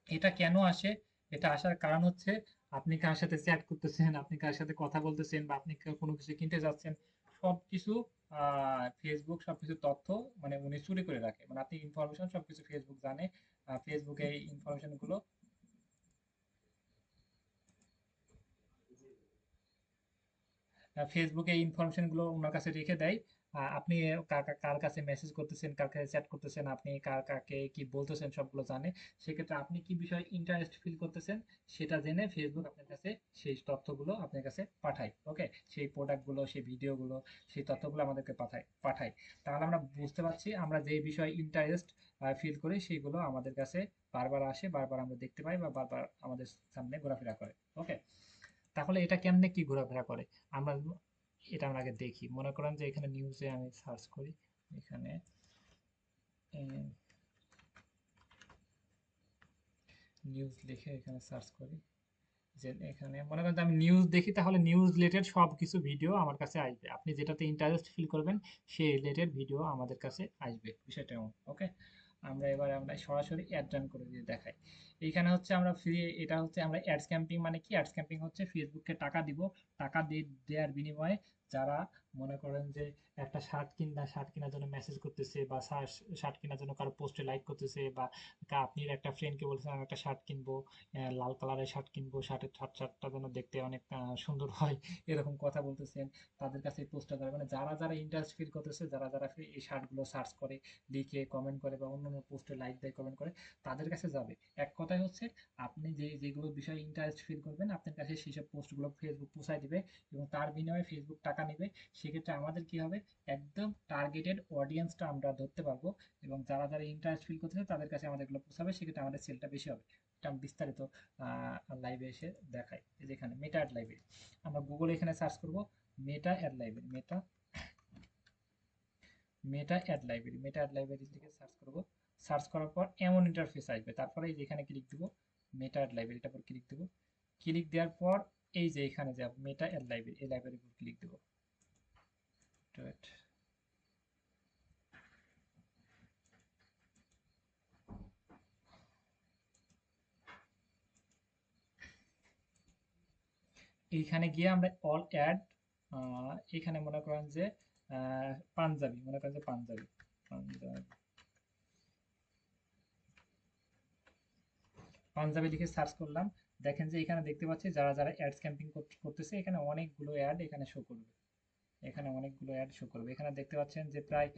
এটা কেন আসে? এটা আসার কারণ হচ্ছে আপনি কার সাথে চ্যাট করতেছেন, আপনি কার সাথে কথা বলতেছেন, বা আপনি কোনো কিছু কিনতে যাচ্ছেন, সবকিছু ফেসবুক সবকিছু তথ্য মানে উনি চুরি করে রাখে। মানে আপনি ইনফরমেশন সবকিছু ফেসবুক জানে। ফেসবুকে এই ইনফরমেশন গুলো ফেসবুকে এই ইনফরমেশন গুলো ওনার কাছে রেখে দেয়। আপনি কার কাছে মেসেজ করতেছেন, কার কাছে চ্যাট করতেছেন, আপনি কাকে কি বলতেছেন সবগুলো জানে। সেক্ষেত্রে আপনি কি বিষয়ে ইন্টারেস্ট ফিল করতেছেন সেটা জেনে ফেসবুক আপনার কাছে সেই তথ্যগুলো আপনার কাছে পাঠায়। ওকে, সেই প্রোডাক্টগুলো, সেই ভিডিওগুলো, সেই তথ্যগুলো আমাদেরকে পাঠায়। তাহলে আমরা বুঝতে পারছি আমরা যে বিষয়ে ইন্টারেস্ট ফিল করি সেইগুলো আমাদের কাছে বারবার আসে, বারবার আমরা দেখতে পাই, বা বারবার আমাদের সামনে ঘোরাফেরা করে। ওকে, তাহলে এটা কেমনে কি ঘোরাফেরা করে আমরা আমরা আগে দেখি। মনে করেন যে এখানে নিউজে আমি সার্চ করি, এখানে নিউজ লিখে এখানে সার্চ করি, যে এখানে মনে করেন যে আমি নিউজ দেখি, তাহলে নিউজ রিলেটেড সব কিছু ভিডিও আমার কাছে আসবে। আপনি যেটাতে ইন্টারেস্ট ফিল করবেন সেই রিলেটেড ভিডিও আমাদের কাছে আসবে, বিষয়টা এমন। ওকে, আমরা সরাসরি অ্যাড রান করে দিয়ে দেখাই। এইখানে হচ্ছে আমরা ফ্রি, এটা হচ্ছে আমরা অ্যাডস ক্যাম্পিং। মানে কি অ্যাডস ক্যাম্পিং? হচ্ছে ফেসবুককে টাকা দিব, টাকা দিয়ে দেওয়ার বিনিময়ে যারা মনে করেন যে একটা শার্ট কেনার জন্য মেসেজ করতেছে, বা শার্ট কেনার জন্য কারো পোস্টে লাইক করতেছে, বা আপনি একটা ফ্রেন্ডকে বলছেন আমি একটা শার্ট কিনবো, লাল কালারের শার্ট কিনবো, শার্টটা যেন দেখতে অনেক সুন্দর হয়, এরকম কথা বলতেছেন, তাদের কাছে এই পোস্টটা যাবে। মানে যারা যারা ইন্টারেস্ট ফিল করতেছে, যারা যারা এই শার্টগুলো সার্চ করে, লিখে কমেন্ট করে, বা অন্যান্য পোস্টে লাইক দেয়, কমেন্ট করে, তাদের কাছে যাবে। এক কথায় হচ্ছে আপনি যেগুলো বিষয়ে ইন্টারেস্ট ফিল করবেন আপনার কাছে সেই সব পোস্টগুলো ফেসবুক পৌঁছায় দিবে, এবং তার বিনিময়ে ফেসবুক টাকা নেবে। সেক্ষেত্রে আমাদের কি হবে, একদম টার্গেটেড অডিয়েন্সটা আমরা ধরতে পারবো, এবং যারা যারা ইন্টারেস্ট ফিল করতেছে তাদের কাছে আমাদের এগুলো পৌঁছাবে। সেক্ষেত্রে আমাদের সেলটা বেশি হবে। এটা আমি বিস্তারিত লাইভে এসে দেখাই। এই যে এখানে মেটা অ্যাড লাইব্রেরি, আমরা গুগলে এখানে সার্চ করব মেটা অ্যাড লাইব্রেরি, মেটা অ্যাড লাইব্রেরি লিখে সার্চ করব। সার্চ করার পর এমন ইন্টারফেস আসবে, তারপরে এই যে এখানে ক্লিক দিব, মেটা অ্যাড লাইব্রেরিটার উপর ক্লিক দেব। ক্লিক দেওয়ার পর এই যে এখানে যে মেটা অ্যাড লাইব্রেরি, এই লাইব্রেরির উপর ক্লিক দেব। এইখানে গিয়ে আমরা অল অ্যাড, এখানে মনে করেন যে পাঞ্জাবি, মনে করেন যে পাঞ্জাবি, পাঞ্জাবি পাঞ্জাবি লিখে সার্চ করলাম। দেখেন যে এখানে দেখতে পাচ্ছি যারা যারা অ্যাডস ক্যাম্পিং করতেছে, এখানে অনেকগুলো অ্যাড এখানে শো করবে। এখানে অনেকগুলো অ্যাড শো করবে। এখানে দেখতে পাচ্ছেন যে প্রায়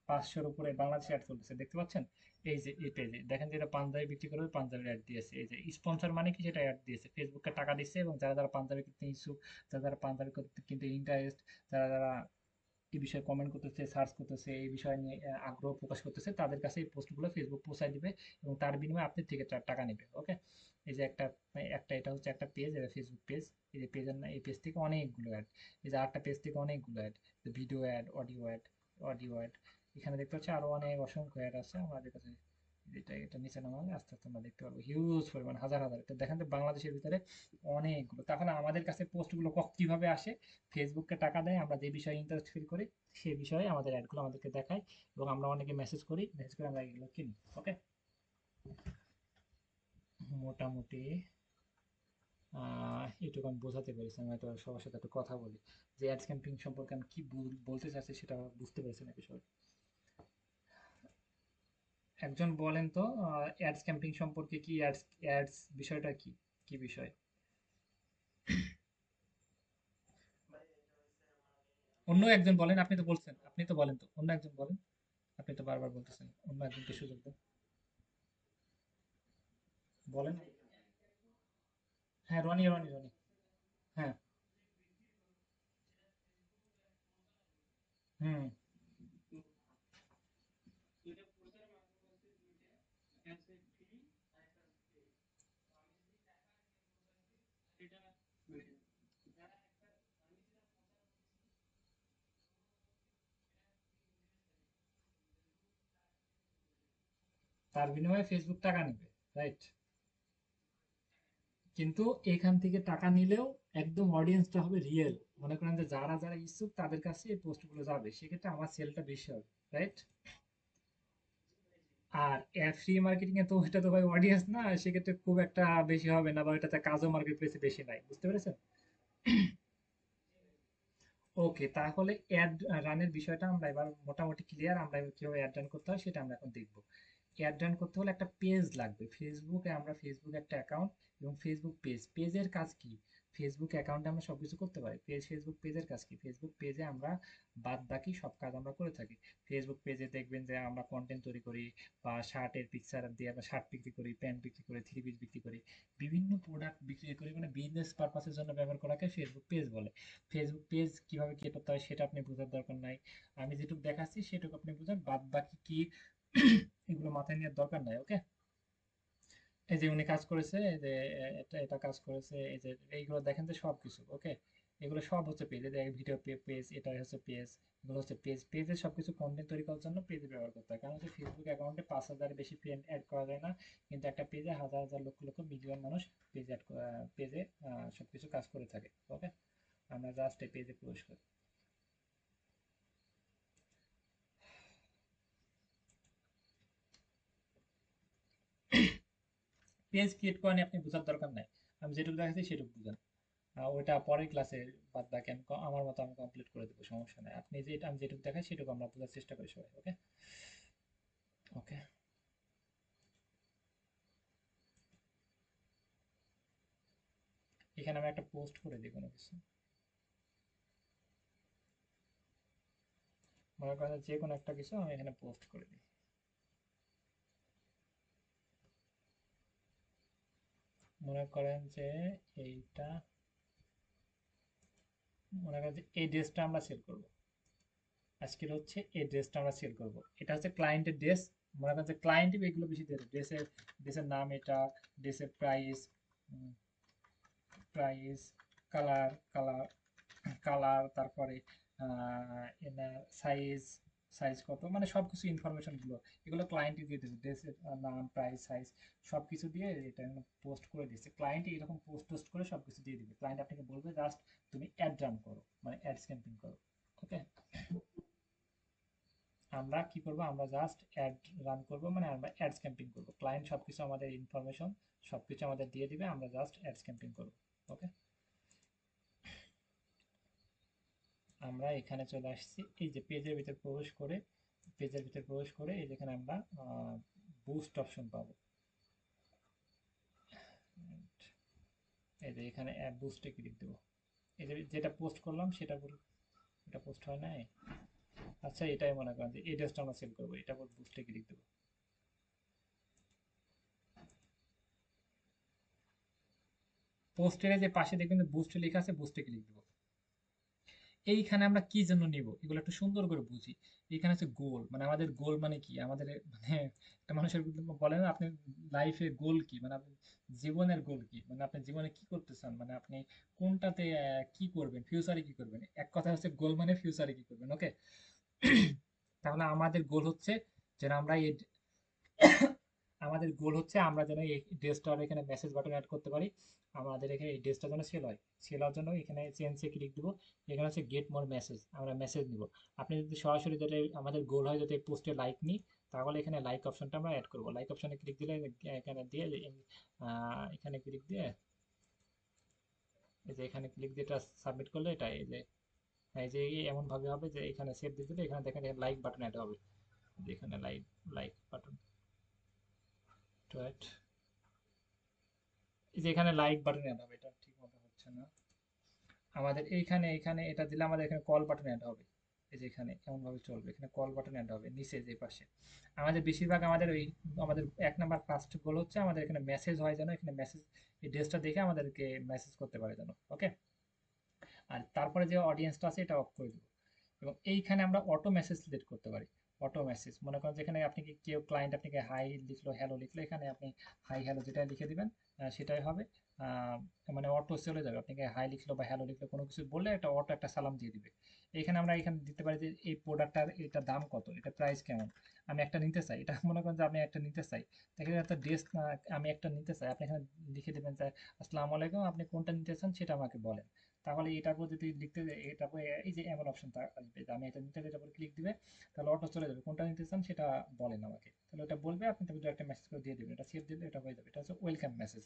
500-র উপরে বাংলাদেশি অ্যাড চলতেছে, দেখতে পাচ্ছেন। এই যে এই পেজে দেখেন যে এটা পাঞ্জাবি বিক্রি করবে, পাঞ্জাবির অ্যাড দিয়েছে। এই যে স্পন্সর মানে কি, সেটা অ্যাড দিয়েছে, ফেসবুকে টাকা দিচ্ছে, এবং যারা যারা পাঞ্জাবি কিনতে ইচ্ছুক, যারা যারা পাঞ্জাবি কিনতে ইন্টারেস্ট, যারা যারা এই বিষয়ে কমেন্ট করতেছে, সার্চ করতেছে, এই বিষয় নিয়ে আগ্রহ প্রকাশ করতেছে, তাদের কাছে এই পোস্টগুলো ফেসবুক পৌঁছায় দিবে, এবং তার বিনিময়ে আপনি থেকে টাকা নেবে। ওকে, এই যে একটা একটা এটা হচ্ছে একটা পেজ, এটা ফেসবুক পেজ। এই যে পেজের না, এই পেজ থেকে অনেকগুলো অ্যাড, এই যে আরেকটা পেজ থেকে অনেকগুলো ad, video ad, audio ad, এখানে দেখতে পাচ্ছি আরো অনেক অসংখ্য অ্যাড আছে আমাদের কাছে। এটা নিচে নামালে আস্তে আস্তে আমরা দেখতে পারবো হিউজ পরিমাণ, হাজার হাজার। তো দেখেন তো বাংলাদেশের ভিতরে অনেকগুলো। তাহলে আমাদের কাছে পোস্টগুলো কিভাবে আসে? ফেসবুককে টাকা দেয়, আমরা যে বিষয়ে ইন্টারেস্ট ফিল করি সেই বিষয়ে আমাদের অ্যাডগুলো আমাদেরকে দেখায়, এবং আমরা অনেকে মেসেজ করে আমরা এগুলো কিনি। ওকে, মোটামুটি এটুকু আমি বোঝাতে পেরেছি। আমি হয়তো সবার সাথে একটু কথা বলি যে অ্যাডস ক্যাম্পিং সম্পর্কে আমি কি বলতে চাচ্ছি, সেটা বুঝতে পেরেছেন না বিষয়। একজন বলেন তো অ্যাডস ক্যাম্পিং সম্পর্কে কি, অ্যাডস বিষয়টা কি, কি বিষয়? অন্য একজন বলেন, আপনি তো বলছেন, আপনি তো বলেন, তো অন্য একজন বলেন, আপনি তো বারবার বলতেছেন, অন্য একজনকে সুযোগ দেন, বলেন। হ্যাঁ, রনি। হ্যাঁ। হুম। তার বিনিময়ে ফেসবুক টাকা নেবে, রাইট? কিন্তু এখান থেকে টাকা নিলেও একদম অডিয়েন্সটা হবে রিয়েল। মনে করেন যে যারা যারা ইচ্ছুক তাদের কাছে এই পোস্টগুলো যাবে, সেক্ষেত্রে আমার সেলটা বেশি হবে, রাইট? আর ফ্রি মার্কেটিং এ তো এটা তো ভাই অডিয়েন্স না, সেক্ষেত্রে খুব একটা বেশি হবে না, বা এটাতে কাজও মার্কেট প্লেসে বেশি নাই, বুঝতে পেরেছেন? ওকে, তাহলে অ্যাড রানের বিষয়টা আমরা এবার মোটামুটি ক্লিয়ার। আমরা এবার কিভাবে অ্যাড রান করতে হয় সেটা আমরা এখন দেখব। অ্যাড রান করতে হলে একটা পেজ লাগবে ফেসবুকে। আমরা ফেসবুকে একটা অ্যাকাউন্ট এবং ফেসবুক পেজের কাজ কি? ফেসবুক অ্যাকাউন্টে আমরা সবকিছু করতে পারি। ফেসবুক পেজের কাজ কি? ফেসবুক পেজে আমরা বাদ বাকি সব কাজ আমরা করে থাকি। ফেসবুক পেজে দেখবেন যে আমরা কন্টেন্ট তৈরি করি, বা শার্টের পিকচার দিয়ে আমরা শার্ট বিক্রি করি, প্যান্ট বিক্রি করি, থ্রি পিস বিক্রি করি, বিভিন্ন প্রোডাক্ট বিক্রি করি, মানে বিজনেস পারপাসের জন্য ব্যবহার করাকে ফেসবুক পেজ বলে। ফেসবুক পেজ কিভাবে ক্রিয়েট করতে হয় সেটা আপনি বোঝার দরকার নাই, আমি যেটুকু দেখাচ্ছি সেটুকু আপনি বুঝেন, বাদ বাকি কি এগুলো মাথায় নেওয়ার দরকার নাই, ওকে? এই যে উনি কাজ করেছে, এই যে এটা এটা কাজ করেছে, এই যে এইগুলো দেখেন যে সব কিছু, ওকে? এগুলো সব হচ্ছে পেজ, এই যে ভিডিও পেজ, এটা হচ্ছে পেজ, এগুলো হচ্ছে পেজে সবকিছু কন্টেন্ট তৈরি করার জন্য পেজে ব্যবহার করতে হয়। কারণ হচ্ছে ফেসবুক অ্যাকাউন্টে 5,000 বেশি ফ্রেন্ড অ্যাড করা যায় না, কিন্তু একটা পেজে হাজার হাজার লক্ষ লক্ষ মিলিয়ন মানুষ পেজে সবকিছু কাজ করে থাকে, ওকে? আমরা জাস্ট এই পেজে প্রবেশ করি। পেজ ক্রিয়েট করেন আপনি বোঝার দরকার নাই, আমি যেটুকু দেখাচ্ছি সেটুকু বুঝেন। ওইটা পরের ক্লাসে বাদ বাকি আমি আমার মতো আমি কমপ্লিট করে দেবো, সমস্যা নাই। আপনি যে আমি যেটুকু দেখাই সেটুকু আমরা বোঝার চেষ্টা করি সবাই, ওকে? ওকে, এখানে আমি একটা পোস্ট করে দিই কোনো কিছু, মনে করেন যে কোনো একটা কিছু আমি এখানে পোস্ট করে দিই। মনে করেন যে এইটা, মনে করেন যে এই ড্রেসটা আমরা সেল করব, আজকের হচ্ছে এই ড্রেসটা আমরা সেল করব, এটা হচ্ছে ক্লায়েন্টের ড্রেস। মনে করেন যে ক্লায়েন্টই এগুলো বেশি দেবে, ড্রেসের নাম এটা, ড্রেসের প্রাইস, প্রাইস, কালার কালার, তারপরে এনার সাইজ, সাইজ কত, মানে সবকিছু ইনফরমেশন গুলো এগুলো ক্লায়েন্টই দিয়ে দেবে, ড্রেসের নাম, প্রাইস, সাইজ সবকিছু দিয়ে এটা পোস্ট করে দিচ্ছে। ক্লায়েন্ট এরকম পোস্ট করে সবকিছু দিয়ে দিবে। ক্লায়েন্ট আপনাকে বলবে জাস্ট তুমি অ্যাড রান করো, মানে অ্যাডস ক্যাম্পেইন করো, ওকে? আমরা কি করব, আমরা জাস্ট অ্যাড রান করব, মানে আমরা অ্যাডস ক্যাম্পেইন করব। ক্লায়েন্ট সবকিছু আমাদের ইনফরমেশন সবকিছু আমাদের দিয়ে দিবে, আমরা জাস্ট অ্যাডস ক্যাম্পেইন করব, ওকে? আমরা এখানে চলে আসছি, এই যে পেজের ভিতর প্রবেশ করে এই যেখানে আমরা বুস্ট অপশন পাবো। এই যে এখানে বুস্টে ক্লিক দেবো, এই যে যেটা পোস্ট করলাম সেটা এটা পোস্ট হয় নাই। আচ্ছা, এটাই মনে করেন যে এই ড্রেসটা আমরা সেল করবো, এটা বুস্টে ক্লিক দেবো। পোস্টের যে পাশে দেখবেন যে বুস্ট লেখা আছে, বুস্টে ক্লিক দেবো। এইখানে আমরা কি জন্য নিব এগুলো একটু সুন্দর করে বুঝি। এখানে হচ্ছে গোল, মানে আমাদের গোল মানে কি, আমাদের মানে একটা মানুষের বলে না আপনি লাইফে গোল কি, মানে আপনি জীবনের গোল কি, মানে আপনি জীবনে কি করতে চান, মানে আপনি কোনটাতে কি করবেন, ফিউচারে কি করবেন, এক কথা হচ্ছে গোল মানে ফিউচারে কি করবেন, ওকে? তাহলে আমাদের গোল হচ্ছে যেন আমরা এই আমাদের গোল হচ্ছে আমরা যেন এই ড্রেসটার এখানে মেসেজ বাটন অ্যাড করতে পারি। আমাদের এখানে এই ড্রেসটা যেন সেল হয়, সেল হওয়ার জন্য এখানে চেঞ্জে ক্লিক দিব। এখানে হচ্ছে গেট মোর মেসেজ, আমরা মেসেজ নিব। আপনি যদি সরাসরি যেটা আমাদের গোল হয় যদি পোস্টে লাইক নিই, তাহলে এখানে লাইক অপশনটা আমরা অ্যাড করব। লাইক অপশনে ক্লিক দিলে এখানে দিয়ে এখানে ক্লিক দিয়ে এই যে এখানে ক্লিক দিয়ে এটা সাবমিট করলে এটা এই যে এমন ভাবে হবে যে এখানে সেভ দিয়ে দিলে এখানে দেখেন লাইক বাটন অ্যাড হবে, যে এখানে লাইক লাইক বাটন, রাইট? এই যে এখানে লাইক বাটন অ্যাড হবে, এটা ঠিক মতো হচ্ছে না। আমাদের এইখানে এখানে এটা দিলে আমাদের এখানে কল বাটন অ্যাড হবে। এই যে এখানে এমন ভাবে চলবে, এখানে কল বাটন অ্যাড হবে নিচে যে পাশে। আমাদের বেশিরভাগ আমাদের ওই আমাদের এক নাম্বার ফার্স্ট গোল হচ্ছে আমাদের এখানে মেসেজ হয় যেন, এখানে মেসেজ এই ড্রেসটা দেখে আমাদেরকে মেসেজ করতে পারে যেন, ওকে? আর তারপরে যে অডিয়েন্সটা আছে এটা অফ করে দেবো। এবং এইখানে আমরা অটো মেসেজ সিলেক্ট করতে পারি। অটো মেসেজ, মনে করেন যেখানে আপনি কেউ ক্লায়েন্ট আপনাকে হাই লিখলো, হ্যালো লিখলো, এখানে আপনি হাই হ্যালো যেটা লিখে দিবেন, সেটাই হবে। আহ, মানে অটো চলে যাবে, আপনাকে হাই লিখলো বা হ্যালো লিখলো কোনো কিছু বললে একটা অটো একটা সালাম দিয়ে দিবে। এখানে আমরা এখানে দিতে পারি যে এই প্রোডাক্টটার এটা দাম কত, এটা প্রাইস কেমন, আমি একটা নিতে চাই, এটা মনে করেন যে আমি একটা নিতে চাই, দেখেন একটা ড্রেস আমি একটা নিতে চাই, আপনি এখানে লিখে দেবেন যে আসসালামু আলাইকুম, আপনি কোনটা নিতে চান সেটা আমাকে বলেন। তাহলে এটার উপর যদি লিখতে এটার উপরে এই যে এমন অপশন আসবে যে আমি এটা নিতে চাই, এটার উপর ক্লিক দিবে, তাহলে অটো চলে যাবে, কোনটা নিতে চান সেটা বলেন আমাকে, তাহলে ওটা বলবে, আপনি তাকে একটা মেসেজ করে দিয়ে দেবেন, এটা সেভ দিলে এটা হয়ে যাবে। এটা হচ্ছে ওয়েলকাম মেসেজ।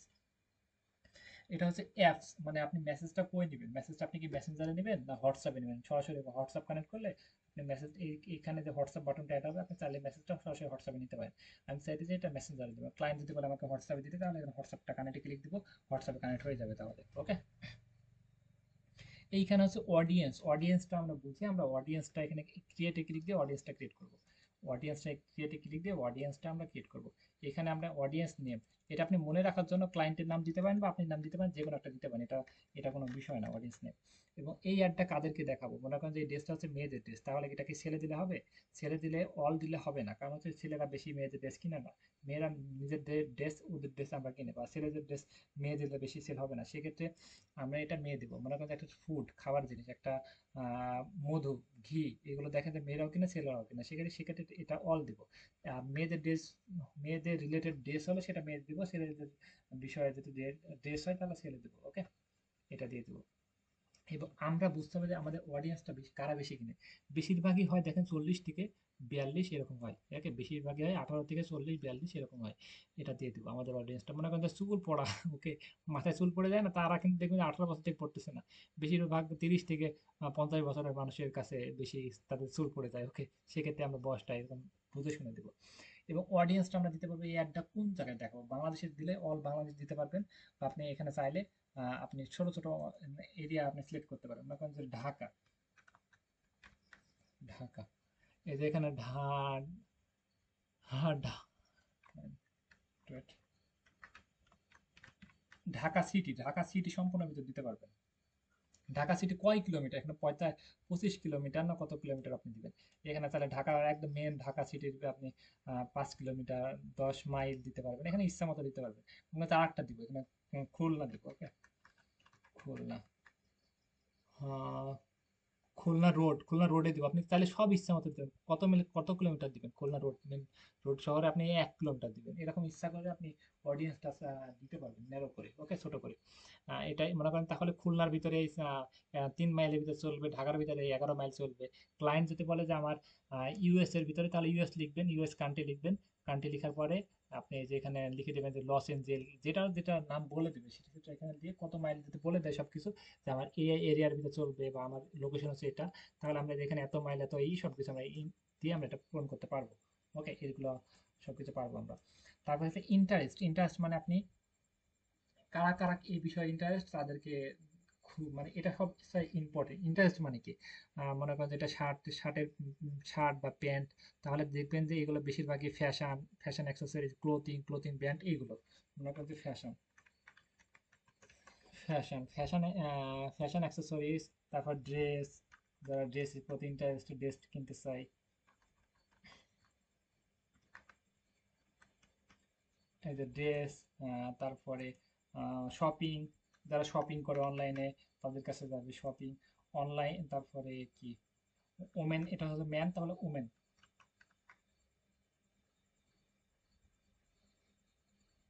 এটা হচ্ছে অ্যাপস, মানে আপনি মেসেজটা কই নেবেন, মেসেজটা আপনি কি মেসেঞ্জারে নেবেন না হোয়াটসঅ্যাপে নেবেন, সরাসরি হোয়াটসঅ্যাপ কানেক্ট করলে আপনি মেসেজ এইখানে যে হোয়াটসঅ্যাপ বাটনটা অ্যাড হবে, আপনি চাইলে মেসেজটা সরাসরি হোয়াটসঅ্যাপে নিতে পারেন। আমি চাইতে যে এটা মেসেঞ্জারে দেবো, ক্লায়েন্ট যদি বলে আমাকে হোয়াটসঅ্যাপে দিতে, তাহলে এখানে হোয়াটসঅ্যাপটা কানেক্টে ক্লিক দিব, হোয়াটসঅ্যাপে কানেক্ট হয়ে যাবে তাহলে। ওকে, এইখানে হচ্ছে অডিয়েন্স, অডিয়েন্সটা আমরা বুঝি, আমরা অডিয়েন্সটা এখানে ক্রিয়েটে ক্লিক দিয়ে অডিয়েন্সটা ক্রিয়েট করব, অডিয়েন্সটা ক্রিয়েটে ক্লিক দিয়ে অডিয়েন্সটা আমরা ক্রিয়েট করব। এখানে আমরা অডিয়েন্স নেম, এটা আপনি মনে রাখার জন্য ক্লায়েন্টের নাম দিতে পারেন বা আপনি নাম দিতে পারেন, যে কোনো একটা দিতে পারেন, এটা এটা কোনো বিষয় না অডিয়েন্স নেম। এবং এই অ্যাডটা কাদেরকে দেখাবো, মনে করেন যে এই ড্রেসটা হচ্ছে মেয়েদের ড্রেস, তাহলে এটাকে ছেলে দিলে হবে, ছেলে দিলে অল দিলে হবে না, কারণ হচ্ছে ছেলেরা বেশি মেয়েদের ড্রেস কিনে না, মেয়েরা নিজের ড্রেস ওদের ড্রেস আমরা কিনে, বা ছেলেদের ড্রেস মেয়ে দিলে বেশি সেল হবে না, সেক্ষেত্রে আমরা এটা মেয়ে দিব। মনে করেন একটা ফুড খাবার জিনিস, একটা মধু, ঘি, এগুলো দেখেন যে মেয়েরাও কিনে ছেলেরাও কিনে, সেক্ষেত্রে সেক্ষেত্রে এটা অল দিব। মেয়েদের ড্রেস, মেয়েদের রিলেটেড ড্রেস হলে সেটা মেয়ে দিব, ছেলেদের বিষয়ে যদি ড্রেস হয় তাহলে ছেলে দিব। ওকে, এটা দিয়ে দিব। এবং আমরা বুঝতে হবে যে আমাদের অডিয়েন্সটা বেশি কারা বেশি কিনে, বেশিরভাগই হয় দেখেন 40 থেকে 42 এরকম হয়, ঠিক আছে, বেশিরভাগই হয় 18 থেকে 40 42 এরকম হয়। এটা দিয়ে দিব আমাদের অডিয়েন্সটা, মনে করেন যে চুল পড়া, ওকে, মাথায় চুল পড়ে যায় না, তারা কিন্তু দেখবেন 18 বছর থেকে পড়তেছে না, বেশিরভাগ 30 থেকে 50 বছরের মানুষের কাছে বেশি তাদের চুল পড়ে যায়। ওকে, সেক্ষেত্রে আমরা বয়সটা এরকম বুঝে শুনে দেবো। এবং অডিয়েন্সটা আমরা দিতে পারবো এই অ্যাডটা কোন জায়গায় দেখাবো, বাংলাদেশে দিলে অল বাংলাদেশ দিতে পারবেন, বা আপনি এখানে চাইলে আপনি ছোট ছোট এরিয়া আপনি সিলেক্ট করতে পারেন, মনে করেন যে ঢাকা, ঢাকা, এই যে এখানে হ্যাঁ ঢাকা সিটি, ঢাকা সিটি সম্পূর্ণ ভিতর দিতে পারবেন। ঢাকা সিটি কয় কিলোমিটার, এখানে 25 কিলোমিটার না কত কিলোমিটার আপনি দিবেন, এখানে তাহলে ঢাকা একদম মেন ঢাকা সিটির আপনি 5 কিলোমিটার, 10 মাইল দিতে পারবেন, এখানে ইচ্ছা মতো দিতে পারবেন। আমরা তো আরেকটা দিব এখানে, খুলনা দিব। ওকে, খুলনা, আহ, খুলনা রোড, খুলনা রোডে দিব, আপনি তাহলে সব ইচ্ছা মতো দেবেন, কত মিল কত কিলোমিটার দিবেন, খুলনা রোড মেন রোড শহরে আপনি 1 কিলোমিটার দিবেন, এরকম ইচ্ছা করে আপনি অডিয়েন্সটা দিতে পারবেন নেরো করে, ওকে, ছোট করে। এটাই মনে করেন, তাহলে খুলনার ভিতরে 3 মাইলের ভিতরে চলবে, ঢাকার ভিতরে 11 মাইল চলবে। ক্লায়েন্ট যদি বলে যে আমার ইউএস এর ভিতরে, তাহলে ইউএস লিখবেন, ইউএস কান্ট্রি লিখবেন, কান্ট্রি লেখার পরে আপনি যে এখানে লিখে দেবেন যে লস এঞ্জেল, যেটা যেটা নাম বলে দেবে সেটা সেটা এখানে দিয়ে কত মাইল যদি বলে দেয় সবকিছু, যে আমার এই এরিয়ার ভিতরে চলবে বা আমার লোকেশন হচ্ছে এটা, তাহলে আমরা এখানে এত মাইল এত এই সব কিছু আমরা দিয়ে আমরা এটা পূরণ করতে পারবো। ওকে, এগুলো সবকিছু পারবো আমরা। তারপর হচ্ছে ইন্টারেস্ট, ইন্টারেস্ট মানে আপনি কারা কারা এই বিষয়ে ইন্টারেস্ট তাদেরকে খুব, মানে এটা সব ইম্পর্টেন্ট। ইন্টারেস্ট মানে কি, মনে করেন যেটা শার্টের শার্ট বা প্যান্ট, তাহলে দেখবেন যে এগুলো বেশিরভাগই fashion, fashion accessories, clothing brand এইগুলো, মনে করেন যে ফ্যাশন, ফ্যাশন ফ্যাশন অ্যাক্সেসরিজ, তারপর ড্রেস, যারা ড্রেসের প্রতি ইন্টারেস্টেড, ড্রেস কিনতে চাই, এই যে ড্রেস, তারপরে শপিং, যারা শপিং করে অনলাইনে তাদের কাছে যাবে শপিং, অনলাইন, তারপরে কি ওমেন, এটা হলো ম্যান, তাহলে ওমেন,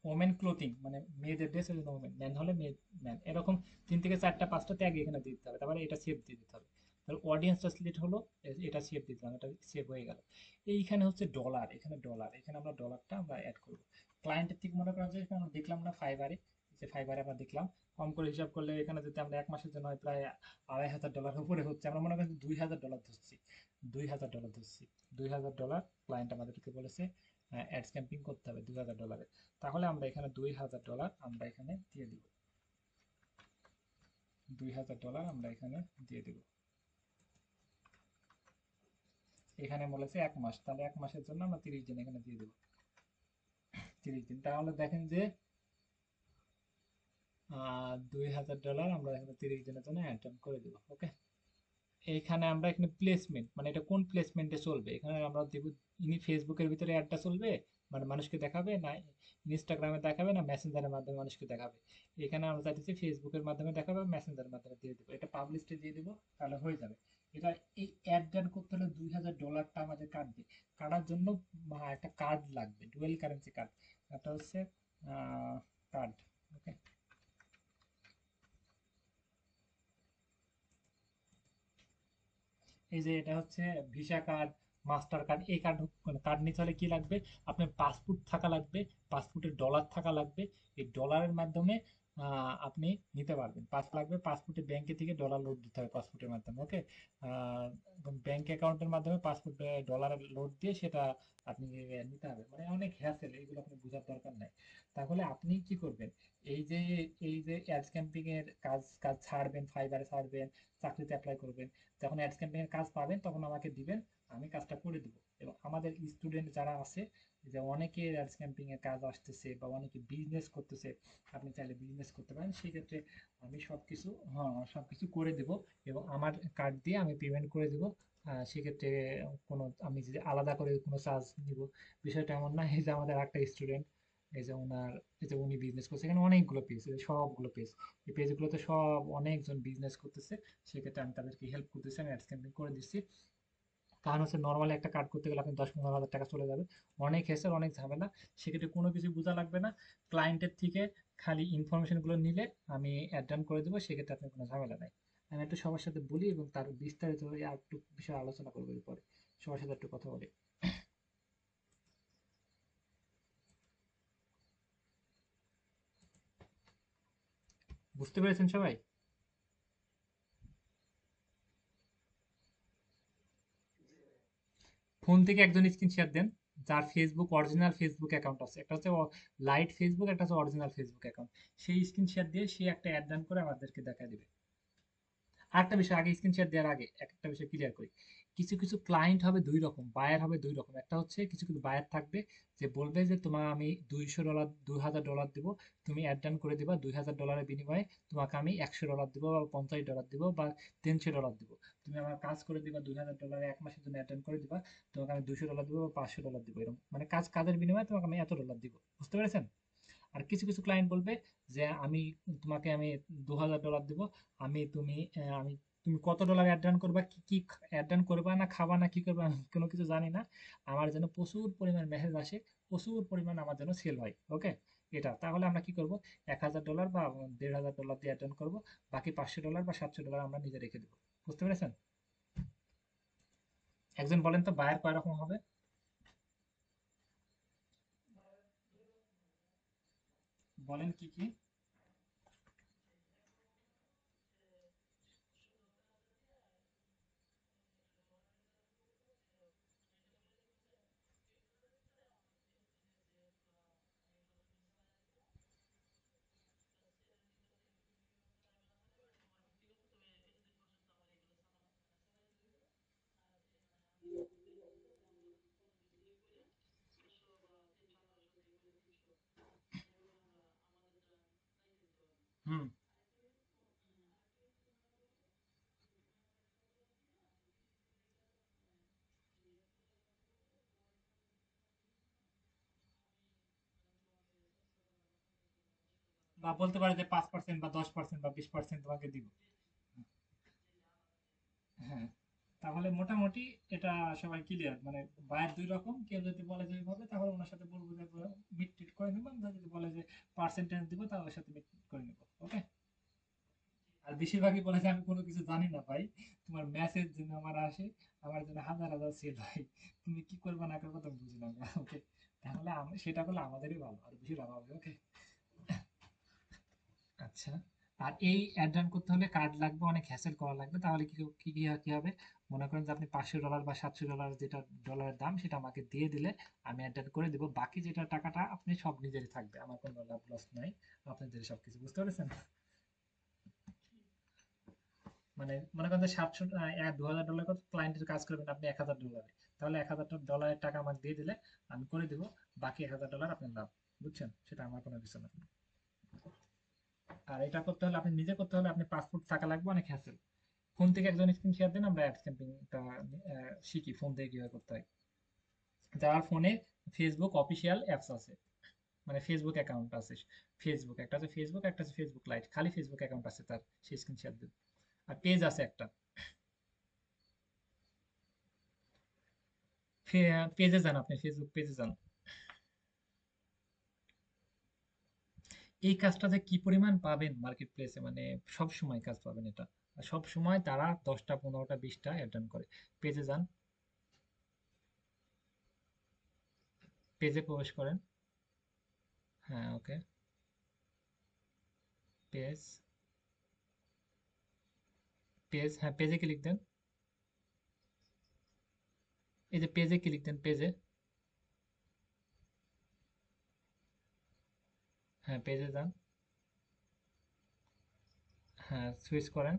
ওমেন ক্লোথিং মানে মেয়েদের ড্রেস, এর জন্য ওমেন, ম্যান হলে মেয়ে, ম্যান, এরকম 3 থেকে 4টা 5টা ট্যাগ এখানে দিয়ে দিতে হবে, তারপরে এটা সেভ দিয়ে দিতে হবে। তাহলে অডিয়েন্সটা সিলেক্ট হলো, এটা সেভ দিয়ে দিলাম, এটা সেভ হয়ে গেল। এইখানে হচ্ছে ডলার, এখানে ডলার, এখানে আমরা ডলারটা আমরা অ্যাড করবো। ক্লায়েন্টের থেকে মনে করা যায় আমরা দেখলাম না ফাইবারে, যে ফাইবারে আমরা দেখলাম কম করে হিসাব করলে এখানে যদি আমরা 1 মাসের জন্য হয় প্রায় $2500 উপরে হচ্ছে, আমরা মনে করি $2000 ধরছি, 2000 ডলার ধরছি, $2000 ক্লায়েন্ট আমাদেরকে বলেছে অ্যাডস ক্যাম্পিং করতে হবে 2000 ডলারে, তাহলে আমরা এখানে $2000 আমরা এখানে দিয়ে দিব, $2000 আমরা এখানে দিয়ে দিব। এখানে বলেছে 1 মাস, তাহলে 1 মাসের জন্য আমরা 30 দিন এখানে দিয়ে দেবো, 30 দিন, তাহলে দেখেন যে $2000 আমরা এখানে 30 দিনের জন্য অ্যাড করে দেবো। ওকে, এইখানে আমরা এখানে প্লেসমেন্ট, মানে এটা কোন প্লেসমেন্টে চলবে, এখানে আমরা দেব, ইনি ফেসবুকের ভিতরে অ্যাডটা চলবে মানে মানুষকে দেখাবে না ইনস্টাগ্রামে দেখাবে না মেসেঞ্জারের মাধ্যমে মানুষকে দেখাবে। এখানে আমরা চাইতেছি ফেসবুকের মাধ্যমে দেখাবে, মেসেঞ্জারের মাধ্যমে দিয়ে দেবো, এটা পাবলিশে দিয়ে দেবো, তাহলে হয়ে যাবে। এটা এই অ্যাড রান করতে হলে $2000 আমাদের কাটবে। কাটার জন্য একটা কার্ড লাগবে, ডুয়েল কারেন্সি কার্ড। একটা হচ্ছে কার্ড, ওকে। এই যে এটা হচ্ছে ভিসা কার্ড, মাস্টার কার্ড। এই কার্ড কার্ড নিতে হলে কি লাগবে? আপনার পাসপোর্ট থাকা লাগবে, পাসপোর্টে ডলার থাকা লাগবে। এই ডলারের মাধ্যমে আপনি নিতে পারবেন। পাস লাগবে, পাসপোর্টে ব্যাংকে থেকে ডলার লোড দিতে হবে পাসপোর্টের মাধ্যমে, ওকে। ব্যাংক অ্যাকাউন্টের মাধ্যমে পাসপোর্টে ডলার লোড দিয়ে সেটা আপনি নিতে হবে। মানে অনেক হ্যাসেল, এগুলো আপনি বোঝার দরকার নাই। তাহলে আপনি কি করবেন? এই যে এই যে অ্যাডস ক্যাম্পিং এর কাজ কাজ ছাড়বেন, ফাইবারে ছাড়বেন, চাকরিতে অ্যাপ্লাই করবেন, যখন অ্যাডস ক্যাম্পিং এর কাজ পাবেন তখন আমাকে দিবেন, আমি কাজটা করে দিব। এবং আমাদের স্টুডেন্ট যারা আছে, যে অনেকে অ্যাডস ক্যাম্পিং এর কাজ আসতেছে বা অনেকে বিজনেস করতেছে, আপনি চাইলে বিজনেস করতে পারেন। সেই ক্ষেত্রে আমি সবকিছু, হ্যাঁ, সবকিছু করে দেব এবং আমার কার্ড দিয়ে আমি পেমেন্ট করে দেব। সেক্ষেত্রে কোনো, আমি যদি আলাদা করে কোনো চার্জ নিব, বিষয়টা এমন না। এই যে আমাদের একটা স্টুডেন্ট, এই যে ওনার, এই যে উনি বিজনেস করছে, এখানে অনেকগুলো পেজ, সবগুলো পেজ, এই পেজগুলোতে সব অনেকজন বিজনেস করতেছে। সেক্ষেত্রে আমি তাদেরকে হেল্প করতেছি, আমি অ্যাড ক্যাম্পিং করে দিচ্ছি। কারণ হচ্ছে নর্মালি একটা কার্ড করতে গেলে আপনি 10-15 হাজার টাকা চলে যাবে, অনেক হেসেল, অনেক ঝামেলা। সেক্ষেত্রে কোনো কিছু বোঝা লাগবে না, ক্লায়েন্টের থেকে খালি ইনফরমেশনগুলো নিলে আমি অ্যাড ডান করে দেবো। সেক্ষেত্রে আপনার কোনো ঝামেলা নাই। আমি একটু সবার সাথে বলি এবং তার বিস্তারিত আর একটু বিষয়ে আলোচনা করবো এরপরে, সবার সাথে একটু কথা বলি। বুঝতে পেরেছেন সবাই? ফোন থেকে একজন স্ক্রিন শেয়ার দেন, যার ফেসবুক অরিজিনাল ফেসবুক অ্যাকাউন্ট আছে। একটা হচ্ছে লাইট ফেসবুক, একটা হচ্ছে অরিজিনাল ফেসবুক অ্যাকাউন্ট। সেই স্ক্রিন শেয়ার দিয়ে সে একটা অ্যাড রান করে আমাদেরকে দেখা দিবে। আরেকটা বিষয়, আগে স্ক্রিন শেয়ার দেওয়ার আগে একটা বিষয় ক্লিয়ার করি। কিছু কিছু ক্লায়েন্ট হবে দুই রকম, বায়ার হবে দুই রকম। একটা হচ্ছে কিছু কিছু বায়ার থাকবে যে বলবে যে তোমার আমি $200, $2000 দিব, তুমি অ্যাড রান করে দিবা, $2000 বিনিময়ে তোমাকে আমি $100 দিব বা $50 দিব বা $300 দিব। তুমি আমার কাজ করে দিবা, $2000 এক মাসের জন্য অ্যাড রান করে দিবা, তোমাকে আমি $200 দিব বা $500 দিব, এরকম মানে কাজের বিনিময়ে তোমাকে আমি এত ডলার দিব। বুঝতে পেরেছেন? আর কিছু কিছু ক্লায়েন্ট বলবে যে আমি তোমাকে আমি $2000 দিব, আমি তুমি আমি তুমি কত ডলার অ্যাড রান করবা, কি কি অ্যাড রান করবা না খাবা না কি করবা, আমি কোনো কিছু জানি না, আমার যেন প্রচুর পরিমাণ মেসেজ আসে, প্রচুর পরিমাণ আমার যেন সেল হয়, ওকে। এটা তাহলে আমরা কি করব? $1000 বা $1500 দিয়ে অ্যাড রান করবো, বাকি $500 বা $700 আমরা নিজে রেখে দেবো। বুঝতে পেরেছেন? একজন বলেন তো বায়ার কয় রকম হবে? বলেন কি কি? হুম। বা বলতে পারে যে 5% বা 10% বা 20% তোমাকে দিব। হ্যাঁ, তাহলে মোটামুটি এটা সবাই ক্লিয়ার। মানে বায়ের দুই রকম, কেউ যদি বলে যে এইভাবে তাহলে ওনার সাথে বলবো যে মিট টিট করে নেবো, আর যদি বলে যে পার্সেন্টেজ দিব তাহলে ওর সাথে মিট টিট করে নেবো, ওকে। আর বেশিরভাগই বলে যে আমি কোনো কিছু জানি না ভাই, তোমার মেসেজ যেন আমার আসে, আমার যেন হাজার হাজার সেল হয়, তুমি কি করবে না করবে তো বুঝি না, ওকে। তাহলে সেটা করলে আমাদেরই ভালো, আর বেশি লাভ হবে, ওকে। আচ্ছা, আর এই অ্যাড রান করতে হলে কার্ড লাগবে, অনেক হ্যাসেল করা লাগবে। তাহলে কি কি কি কি হবে? মনে করেন যে আপনি $500 বা $700 যেটা ডলারের দাম সেটা আমাকে দিয়ে দিলে আমি অ্যাড রান করে দিব, বাকি যেটা টাকাটা আপনি সব নিজেরই থাকবে, আমার কোনো লাভ লস নাই, আপনাদের সবকিছু। বুঝতে পেরেছেন? মানে মনে করেন যে $700 $2000 ক্লায়েন্টের কাজ করবেন আপনি $1000, তাহলে $1000 টাকা আমাকে দিয়ে দিলে আমি করে দিব, বাকি $1000 আপনার লাভ। বুঝছেন? সেটা আমার কোনো কিছু না। আর এটা করতে হলে আপনি নিজে করতে হলে আপনি পাসপোর্ট থাকা লাগবে, অনেক হ্যাসেল। ফোন থেকে একজন স্ক্রিন শেয়ার দেন, আমরা অ্যাড ক্যাম্পিংটা শিখি ফোন থেকে কিভাবে করতে হয়। যার ফোনে ফেসবুক অফিসিয়াল অ্যাপস আছে, মানে ফেসবুক অ্যাকাউন্ট আছে, ফেসবুক একটা আছে, ফেসবুক একটা আছে, ফেসবুক লাইট, খালি ফেসবুক অ্যাকাউন্ট আছে তার, সেই স্ক্রিনশট দিন। আর পেজ আছে একটা, পেজে যান, আপনি ফেসবুক পেজে যান। এই কাজটাতে কি পরিমাণ পাবেন মার্কেট প্লেসে, মানে সব সময় কাজ পাবেন এটা। আর সব সময় তারা 10টা 15টা 20টা অ্যাটেন্ড করে। পেজে যান, পেজে প্রবেশ করেন। হ্যাঁ, ওকে। পেজ, পেজ, হ্যাঁ পেজে ক্লিক দেন। এই যে পেজে ক্লিক দেন, পেজে। হ্যাঁ পেজে যান। হ্যাঁ সুইচ করেন,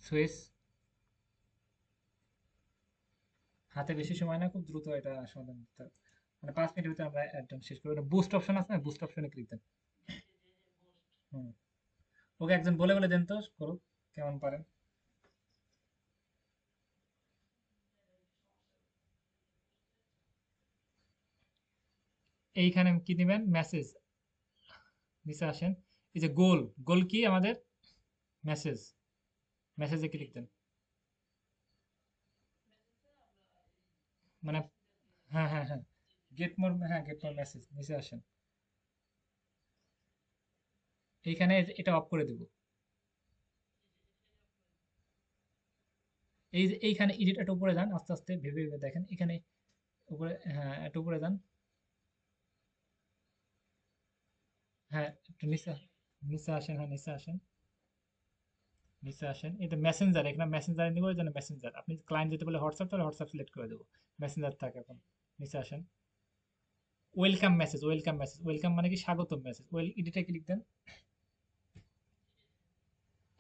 সুইচ। হাতে বেশি সময় না, খুব দ্রুত এটা সমাধান করতে হবে। মানে 5 মিনিটের ভিতরে আমরা একদম শেষ করবো। বুস্ট অপশন আছে না, বুস্ট অপশনে ক্লিক দেন। হুম, ওকে একজন বলে বলে দেন তো করুক, কেমন পারেন। এইখানে কি দিবেন, মেসেজ, নিচে আসেন। এই যে গোল, গোল কি আমাদের, মেসেজ, মেসেজে ক্লিক দেন। মানে হ্যাঁ হ্যাঁ হ্যাঁ, গেট মোর, হ্যাঁ গেট মোর মেসেজ, নিচে আসেন। এইখানে এটা অফ করে দেব। এই যে এইখানে এডিট, একটা উপরে যান, আস্তে আস্তে ভেবে ভেবে দেখেন এখানে উপরে, হ্যাঁ একটু উপরে যান। হ্যাঁ একটু নিচে, নিচে আসেন, হ্যাঁ নিচে আসেন, নিচে আসেন। এটা মেসেঞ্জার, এখানে মেসেঞ্জার নিব, এই জন্য মেসেঞ্জার। আপনি ক্লায়েন্ট যেতে বলে হোয়াটসঅ্যাপ, তাহলে হোয়াটসঅ্যাপ সিলেক্ট করে দেবো। মেসেঞ্জার থাকে এখন। নিচে আসেন, welcome message, welcome message, welcome মানে কি স্বাগতম মেসেজ, এডিটে ক্লিক দেন।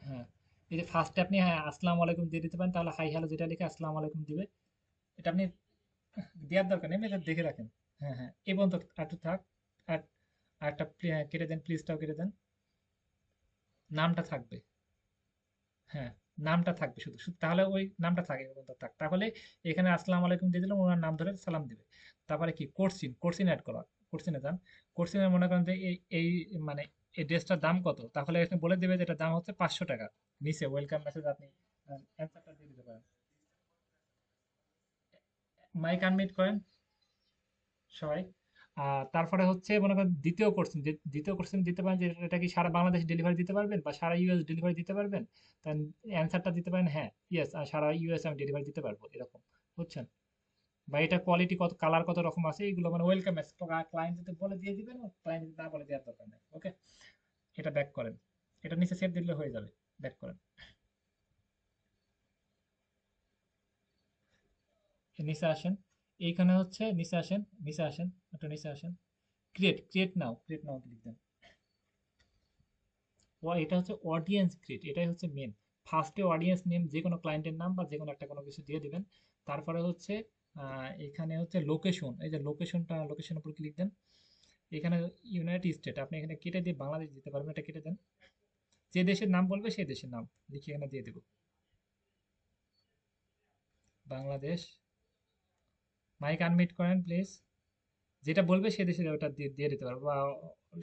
হ্যাঁ, এই যে ফার্স্টে আপনি হ্যাঁ আসসালামু আলাইকুম দিয়ে দিতে পারেন, তাহলে হাই হ্যালো যেটা লিখে আসসালামু আলাইকুম দিবে। এটা আপনি দেওয়ার দরকার নেই, আপনি এটা দেখে রাখেন। হ্যাঁ হ্যাঁ, এই পর্যন্ত আর একটু থাক। আর আর একটা কেটে দেন, প্লিজটাও কেটে দেন। নামটা থাকবে। হ্যাঁ, নামটা থাকবে শুধু শুধু, তাহলে ওই নামটা থাকে, এই পর্যন্ত থাক। তাহলে এখানে আসসালামু আলাইকুম দিয়ে দিলাম, ওনার নাম ধরে সালাম দিবে। তারপরে কি কোর্সিন, কোর্সিন অ্যাড করা, কোর্সিনে যান। কোর্সিনে মনে করেন যে এই মানে এই ড্রেসটার দাম কত, তাহলে এখানে বলে দেবে যে এটার দাম হচ্ছে 500 টাকা। নিচে ওয়েলকাম মেসেজ আপনি অ্যান্সারটা দিয়ে দিতে পারেন। মাইক আনমিউট করেন সবাই। তারপরে হচ্ছে মনে করেন দ্বিতীয় কোশ্চেন, দ্বিতীয় কোশ্চেন দিতে পারেন যে এটা কি সারা বাংলাদেশ ডেলিভারি দিতে পারবেন বা সারা ইউএস ডেলিভারি দিতে পারবেন। তার অ্যান্সারটা দিতে পারেন হ্যাঁ ইয়েস, আর সারা ইউএস আমি ডেলিভারি দিতে পারবো, এরকম। বুঝছেন? বা এটা কোয়ালিটি কত, কালার কত রকম আছে, এগুলো মানে ওয়েলকাম মেসেজ ক্লায়েন্ট যদি বলে দিয়ে দিবেন, ক্লায়েন্ট যদি না বলে দেওয়ার দরকার নেই। ওকে, এটা ব্যাক করেন, এটা নিচে সেভ দিলে হয়ে যাবে। ব্যাক করেন, নিচে আসেন। এইখানে হচ্ছে নিচে আসেন, নিচে আসেন, একটু নিচে আসেন। Create, create now, create now click দেন। ও এটা হচ্ছে অডিয়েন্স ক্রিয়েট, এটাই হচ্ছে মেন। ফার্স্টে অডিয়েন্স নেম, যে কোনো ক্লায়েন্টের নাম বা যে কোনো একটা কোনো কিছু দিয়ে দিবেন। তারপরে হচ্ছে এখানে হচ্ছে লোকেশন, এই যে লোকেশনটা, লোকেশনের উপর ক্লিক দেন। এখানে ইউনাইটেড স্টেট, আপনি এখানে কেটে দিয়ে বাংলাদেশ দিতে পারবেন, এটা কেটে দেন। যে দেশের নাম বলবে সেই দেশের নাম লিখে এখানে দিয়ে দেবো, বাংলাদেশ। মাইক আনমিউট করেন প্লিজ। যেটা বলবে সে দেশে ওটা দিয়ে দিয়ে দিতে পারবো, বা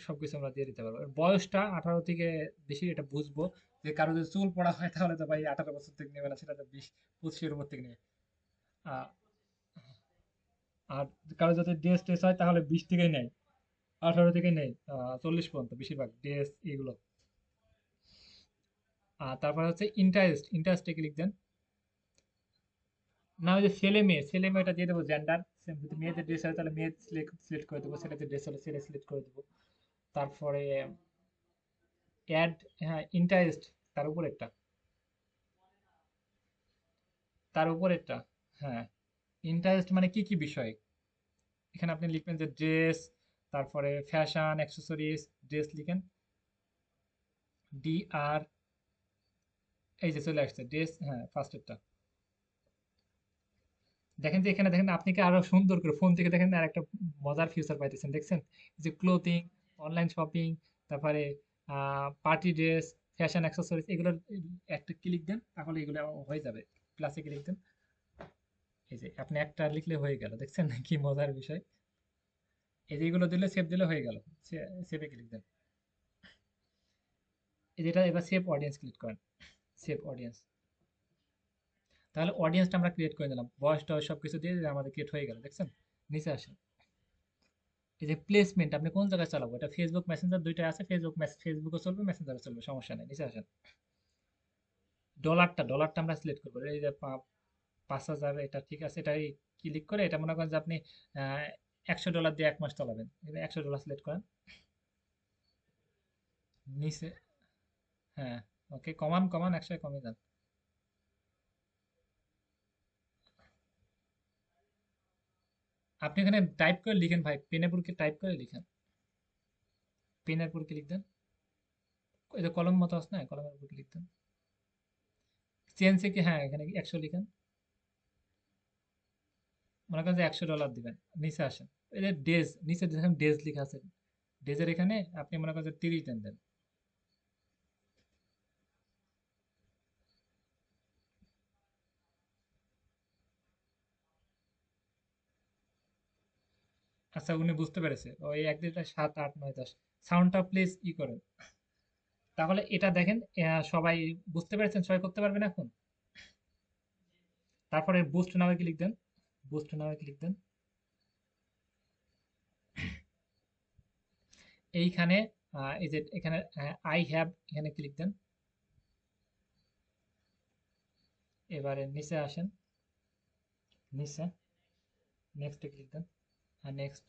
সবকিছু আমরা দিয়ে দিতে পারবো। আর বয়সটা 18 থেকে বেশি, এটা বুঝবো। যে কারো যদি চুল পড়া হয় তাহলে তো ভাই 18 বছর থেকে নেবে না, সেটা তো 20 25-এর উপর থেকে নেবে। আহ, আর কারো যদি ড্রেস টেস হয় তাহলে 20 থেকেই নেয়, 18 থেকে নেই, 40 পর্যন্ত বেশিরভাগ ড্রেস এগুলো। আর তারপর হচ্ছে ইন্টারেস্ট, ইন্টারেস্টে ক্লিক দেন। না, ওই যে ছেলে মেয়ে, ছেলে মেয়েটা দিয়ে দেবো জেন্ডার। যদি মেয়েদের ড্রেস হয় তাহলে মেয়ে সিলেক্ট করে দেবো, ছেলেদের ড্রেস হলে ছেলে সিলেক্ট করে দেবো। তারপরে অ্যাড, হ্যাঁ ইন্টারেস্ট, তার উপর একটা, তার উপরেরটা। হ্যাঁ, ইন্টারেস্ট মানে কি কি বিষয়। এখানে আপনি লিখবেন যে ড্রেস, তারপরে ফ্যাশন অ্যাক্সেসরিজ, ড্রেস লিখেন, DR। এই যে চলে আসছে ড্রেস, হ্যাঁ ফার্স্টেরটা। দেখেন যে এখানে দেখেন, আপনি কি আরো সুন্দর করে ফোন থেকে দেখেন আর একটা মজার ফিউচার পাইতেছেন, দেখছেন? এই যে ক্লোথিং, অনলাইন শপিং, তারপরে পার্টি ড্রেস, ফ্যাশন অ্যাক্সেসরিজ, এগুলোর একটা ক্লিক দেন, তাহলে এগুলো হয়ে যাবে। প্লাসে ক্লিক দেন। এই যে আপনি একটা লিখলে হয়ে গেল, দেখছেন কি মজার বিষয়। এই যে এগুলো দিলে, সেভ দিলে হয়ে গেল। সেভে ক্লিক দেন। এই যেটা এবার সেভ অডিয়েন্স ক্লিক করেন, সেভ অডিয়েন্স। তাহলে অডিয়েন্সটা আমরা ক্রিয়েট করে দিলাম, বয়স টয়স সবকিছু দিয়ে দিলে আমাদের ক্রিয়েট হয়ে গেল, দেখছেন। নিচে আসেন, এই যে প্লেসমেন্ট আপনি কোন জায়গায় চালাবো, এটা ফেসবুক মেসেঞ্জার দুইটাই আছে, ফেসবুকও চলবে, মেসেঞ্জারও চলবে, সমস্যা নেই। নিচে আসেন, ডলারটা আমরা সিলেক্ট করবো, এই যে 5,000, এটা ঠিক আছে, এটা ক্লিক করে এটা মনে করেন যে আপনি $100 দিয়ে 1 মাস চালাবেন, $100 সিলেক্ট করেন। নিচে, হ্যাঁ, ওকে, কমান কমান 100 কমে যান। আপনি এখানে টাইপ করে লিখেন ভাই, পেনের উপর টাইপ করে লিখেন, পেনের উপর ক্লিক দেন। এই যে কলম মতো আছে না, কলমের উপর ক্লিক দেন। চেঞ্জে কি, হ্যাঁ, এখানে 100 লিখেন, মনে করেন যে $100 দিবেন। নিচে আসেন, এই যে ডেজ, নিচে দেখেন ডেজ লেখা আছে, ডেজের এখানে আপনি মনে করেন যে 30 দেন দেন। আচ্ছা, উনি বুঝতে পেরেছে, ওই এক দুইটা 7 8 9 10, সাউন্ডটা প্লিজ করেন। তাহলে এটা দেখেন, সবাই বুঝতে পেরেছেন, সবাই করতে পারবেন এখন। তারপরে বুস্ট নামে ক্লিক দেন, বুস্ট নামে ক্লিক দেন। এইখানে এই যে এখানে আই হ্যাভ, এখানে ক্লিক দেন। এবারে নিচে আসেন, নিচে নেক্সটে ক্লিক দেন, আর নেক্সট।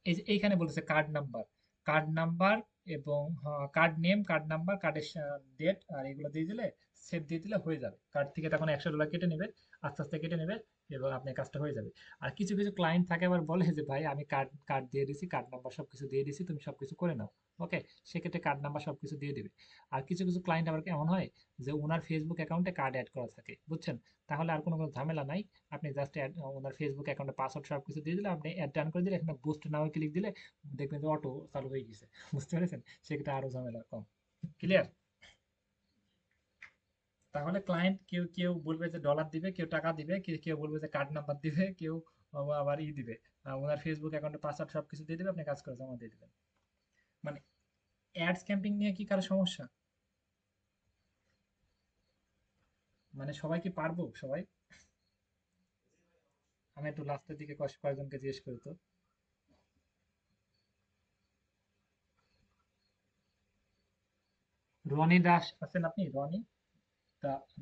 এই যে এইখানে বলেছে কার্ড নাম্বার, কার্ড নাম্বার এবং কার্ড নেম, কার্ড নাম্বার, কার্ডের ডেট, আর এগুলো দিয়ে দিলে, সেভ দিয়ে দিলে হয়ে যাবে। কার্ড থেকে তখন $100 কেটে নেবে, আস্তে আস্তে কেটে নেবে, এবং আপনার কাজটা হয়ে যাবে। আর কিছু কিছু ক্লায়েন্ট থাকে আবার বলে যে ভাই আমি কার্ড কার্ড দিয়ে দিছি, কার্ড নাম্বার সবকিছু দিয়ে দিছি, তুমি সবকিছু করে নাও। ওকে, সেক্ষেত্রে কার্ড নাম্বার সবকিছু দিয়ে দিবে। আর কিছু কিছু ক্লায়েন্ট আবার এমন হয় যে ওনার ফেসবুক অ্যাকাউন্টে কার্ড অ্যাড করা থাকে, বুঝছেন। তাহলে আর কোনো ঝামেলা নাই, আপনি জাস্ট ওনার ফেসবুক অ্যাকাউন্টে পাসওয়ার্ড সবকিছু দিয়ে দিলে, আপনি অ্যাড ডান করে দিলে, এখানে বুস্ট নাও ক্লিক দিলে দেখবেন যে অটো চালু হয়ে গেছে। বুঝতে পেরেছেন, সেক্ষেত্রে আরো ঝামেলা কম। ক্লিয়ার? তাহলে ক্লায়েন্ট কেউ কেউ বলবে যে ডলার দিবে, কেউ টাকা দিবে, কেউ কেউ বলবে যে কার্ড নাম্বার দিবে, কেউ আবার দিবে, ওনার ফেসবুক অ্যাকাউন্টে পাসওয়ার্ড সবকিছু দিয়ে দিবে, আপনি কাজ করে জমা দিয়ে দিবেন। মানে অ্যাডস ক্যাম্পিং নিয়ে কি কারো সমস্যা? মানে সবাই কি পারবো, সবাই? আমি একটু লাস্টের দিকে কয়েকজনকে জিজ্ঞেস করি তো। রনি দাস আছেন আপনি?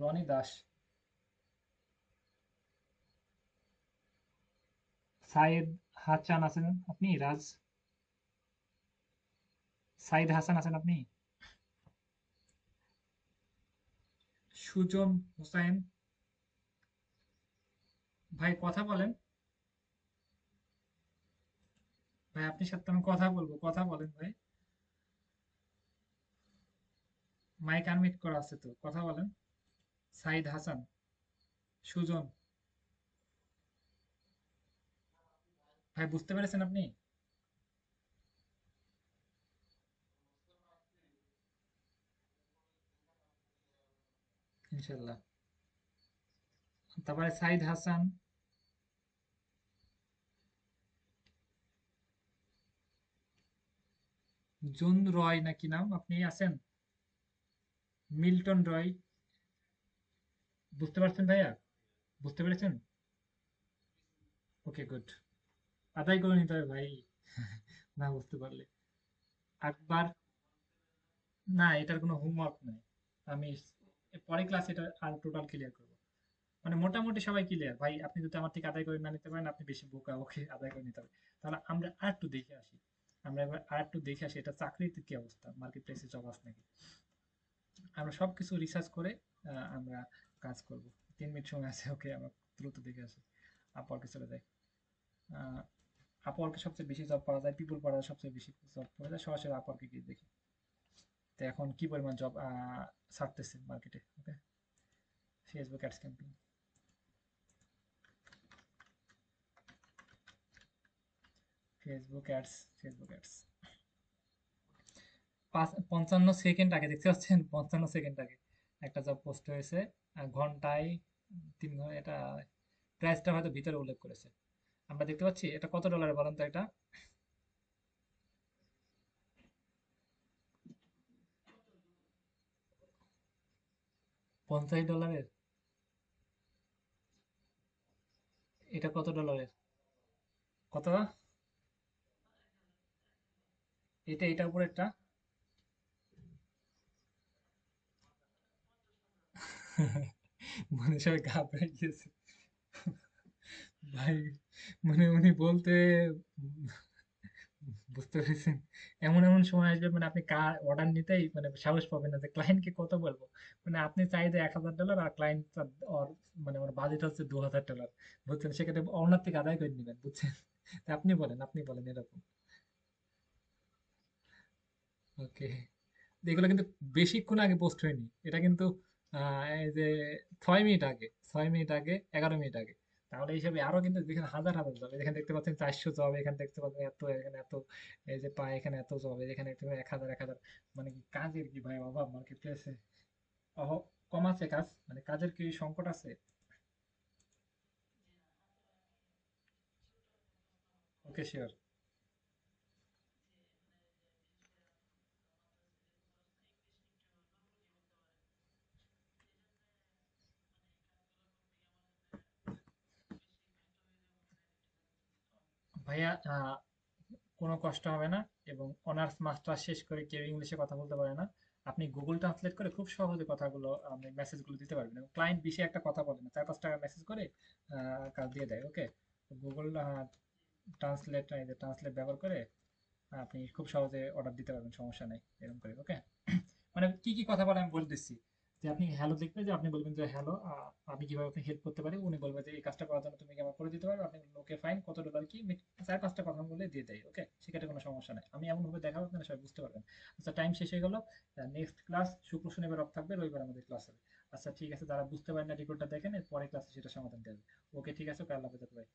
রনি দাস। সাইদ হাসান আছেন আপনি? সাইদ হাসান আছেন আপনি? সুজন হোসেন। ভাই কথা বলেন, ভাই আপনি সাথে আমি কথা বলবো, কথা বলেন ভাই। মাইক আনমিউট করা আছে তো, কথা বলেন। সাইদ হাসান, সুজন। ভাই বুঝতে পেরেছেন আপনি? ইনশাল্লাহ। তারপরে সাইদ হাসান, জুন রয় নাকি নাম, আপনি আছেন? মিল্টন রয়। বুঝতে পারছেন ভাইয়া? বুঝতে পেরেছেন? ওকে, গুড। আদায় করে নিতে হবে ভাই, না বুঝতে পারলে। একবার, না এটার কোনো হোমওয়ার্ক নেই, আমি পরে ক্লাসে এটা আর টোটাল ক্লিয়ার করবো। মানে মোটামুটি সবাই ক্লিয়ার ভাই, আপনি যদি আমার থেকে আদায় করে না নিতে পারেন, আপনি বেশি বোকা, ওকে আদায় করে নিতে হবে। তাহলে আমরা আর একটু দেখে আসি, আমরা এবার আর একটু দেখে আসি এটা চাকরিতে কি অবস্থা, মার্কেট প্লেসে জব আছে নাকি। আমরা সবকিছু রিসার্চ করে আমরা কাজ করব। 3 মিনিট সময় আছে, ওকে আমরা দ্রুত দেখে আসি। আপওয়ার্কে চলে যাই। আপওয়ার্কে সবচেয়ে বেশি জব পাওয়া যায়, পিপল পাওয়া যায়, সবচেয়ে বেশি জব পাওয়া যায়, সরাসরি আপওয়ার্কে গিয়ে দেখি তো এখন কি পরিমাণ জব ছাড়তেছে মার্কেটে। Okay, Facebook ads campaign, Facebook ads, Facebook ads 55 second আগে দেখতে পাচ্ছেন, 55 সেকেন্ড আগে একটা জব পোস্ট হয়েছে, ঘন্টায় 3 ঘন্টা এটা প্রাইসটা হয়তো ভিতরে উল্লেখ করেছে। আমরা দেখতে পাচ্ছি এটা কত ডলারে বলেন তো এটা? 50 ডলারের? এটা কত ডলারের? কত? এটা উপরেরটা? মানে সবাই ঘাবড়ে গিয়েছে ভাই। মানে উনি বলতে বুঝতে পেরেছেন, এমন এমন সময় আসবে মানে আপনি অর্ডার নিতেই মানে সাহস পাবেন না যে ক্লায়েন্টকে কত বলবো। মানে আপনি চাইলে $1,000 আর ক্লায়েন্ট মানে আমার বাজেট হচ্ছে $2,000, বুঝছেন, সেক্ষেত্রে ওনার থেকে আদায় করে নিবেন, বুঝছেন। তা আপনি বলেন এরকম। ওকে, এগুলো কিন্তু বেশিক্ষণ আগে পোস্ট হয়নি, এটা কিন্তু এই যে 6 মিনিট আগে, 6 মিনিট আগে, 11 মিনিট আগে। তাহলে এই হিসাবে আরো কিন্তু দেখেন হাজার হাজার জব, এখানে দেখতে পাচ্ছেন 400 জব, এখানে দেখতে পাচ্ছেন এত, এখানে এত, এই যে পায় এখানে এত জব, এখানে দেখতে পাচ্ছেন 1,000 1,000। মানে কি কাজের কি ভাই অভাব মার্কেট প্লেসে? কম আছে কাজ, মানে কাজের কি সংকট আছে? ওকে, শিওর। ভাইয়া কোনো কষ্ট হবে না, এবং অনার্স মাস্টার্স শেষ করে কেউ ইংলিশে কথা বলতে পারে না। আপনি গুগল ট্রান্সলেট করে খুব সহজে কথাগুলো, আপনি মেসেজগুলো দিতে পারবেন, এবং ক্লায়েন্ট বেশি একটা কথা বলে না, 4-5 টাকা মেসেজ করে কাজ দিয়ে দেয়। ওকে, গুগল ট্রান্সলেট, এই যে ট্রান্সলেট ব্যবহার করে আপনি খুব সহজে অর্ডার দিতে পারবেন, সমস্যা নেই এরকম করে। ওকে, মানে কি কি কথা বলে আমি বলে দিচ্ছি। যে আপনি হ্যালো লিখবেন, যে আপনি বলবেন যে হ্যালো, আমি কিভাবে আপনি হেল্প করতে পারি, উনি বলবে যে এই কাজটা করার জন্য তুমি কি আমার করে দিতে পারবে, আপনি ওকে ফাইন, কত ডলার কি, 4-5টা কথা বলে দিয়ে দেয়। ওকে, সেক্ষেত্রে কোনো সমস্যা নাই, আমি এমন ভাবে দেখাবো আপনারা সবাই বুঝতে পারবেন। আচ্ছা, টাইম শেষ হয়ে গেল। নেক্সট ক্লাস শুক্র শনিবার অফ থাকবে, রবিবার আমাদের ক্লাস হবে। আচ্ছা ঠিক আছে, যারা বুঝতে পারেন না রেকর্ডটা দেখেন, এর পরে ক্লাসে সেটা সমাধান দেবে। ওকে ঠিক আছে, ওকে, আল্লাহ হাফেজ ভাই।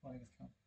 ওয়ালাইকুম আসসালাম।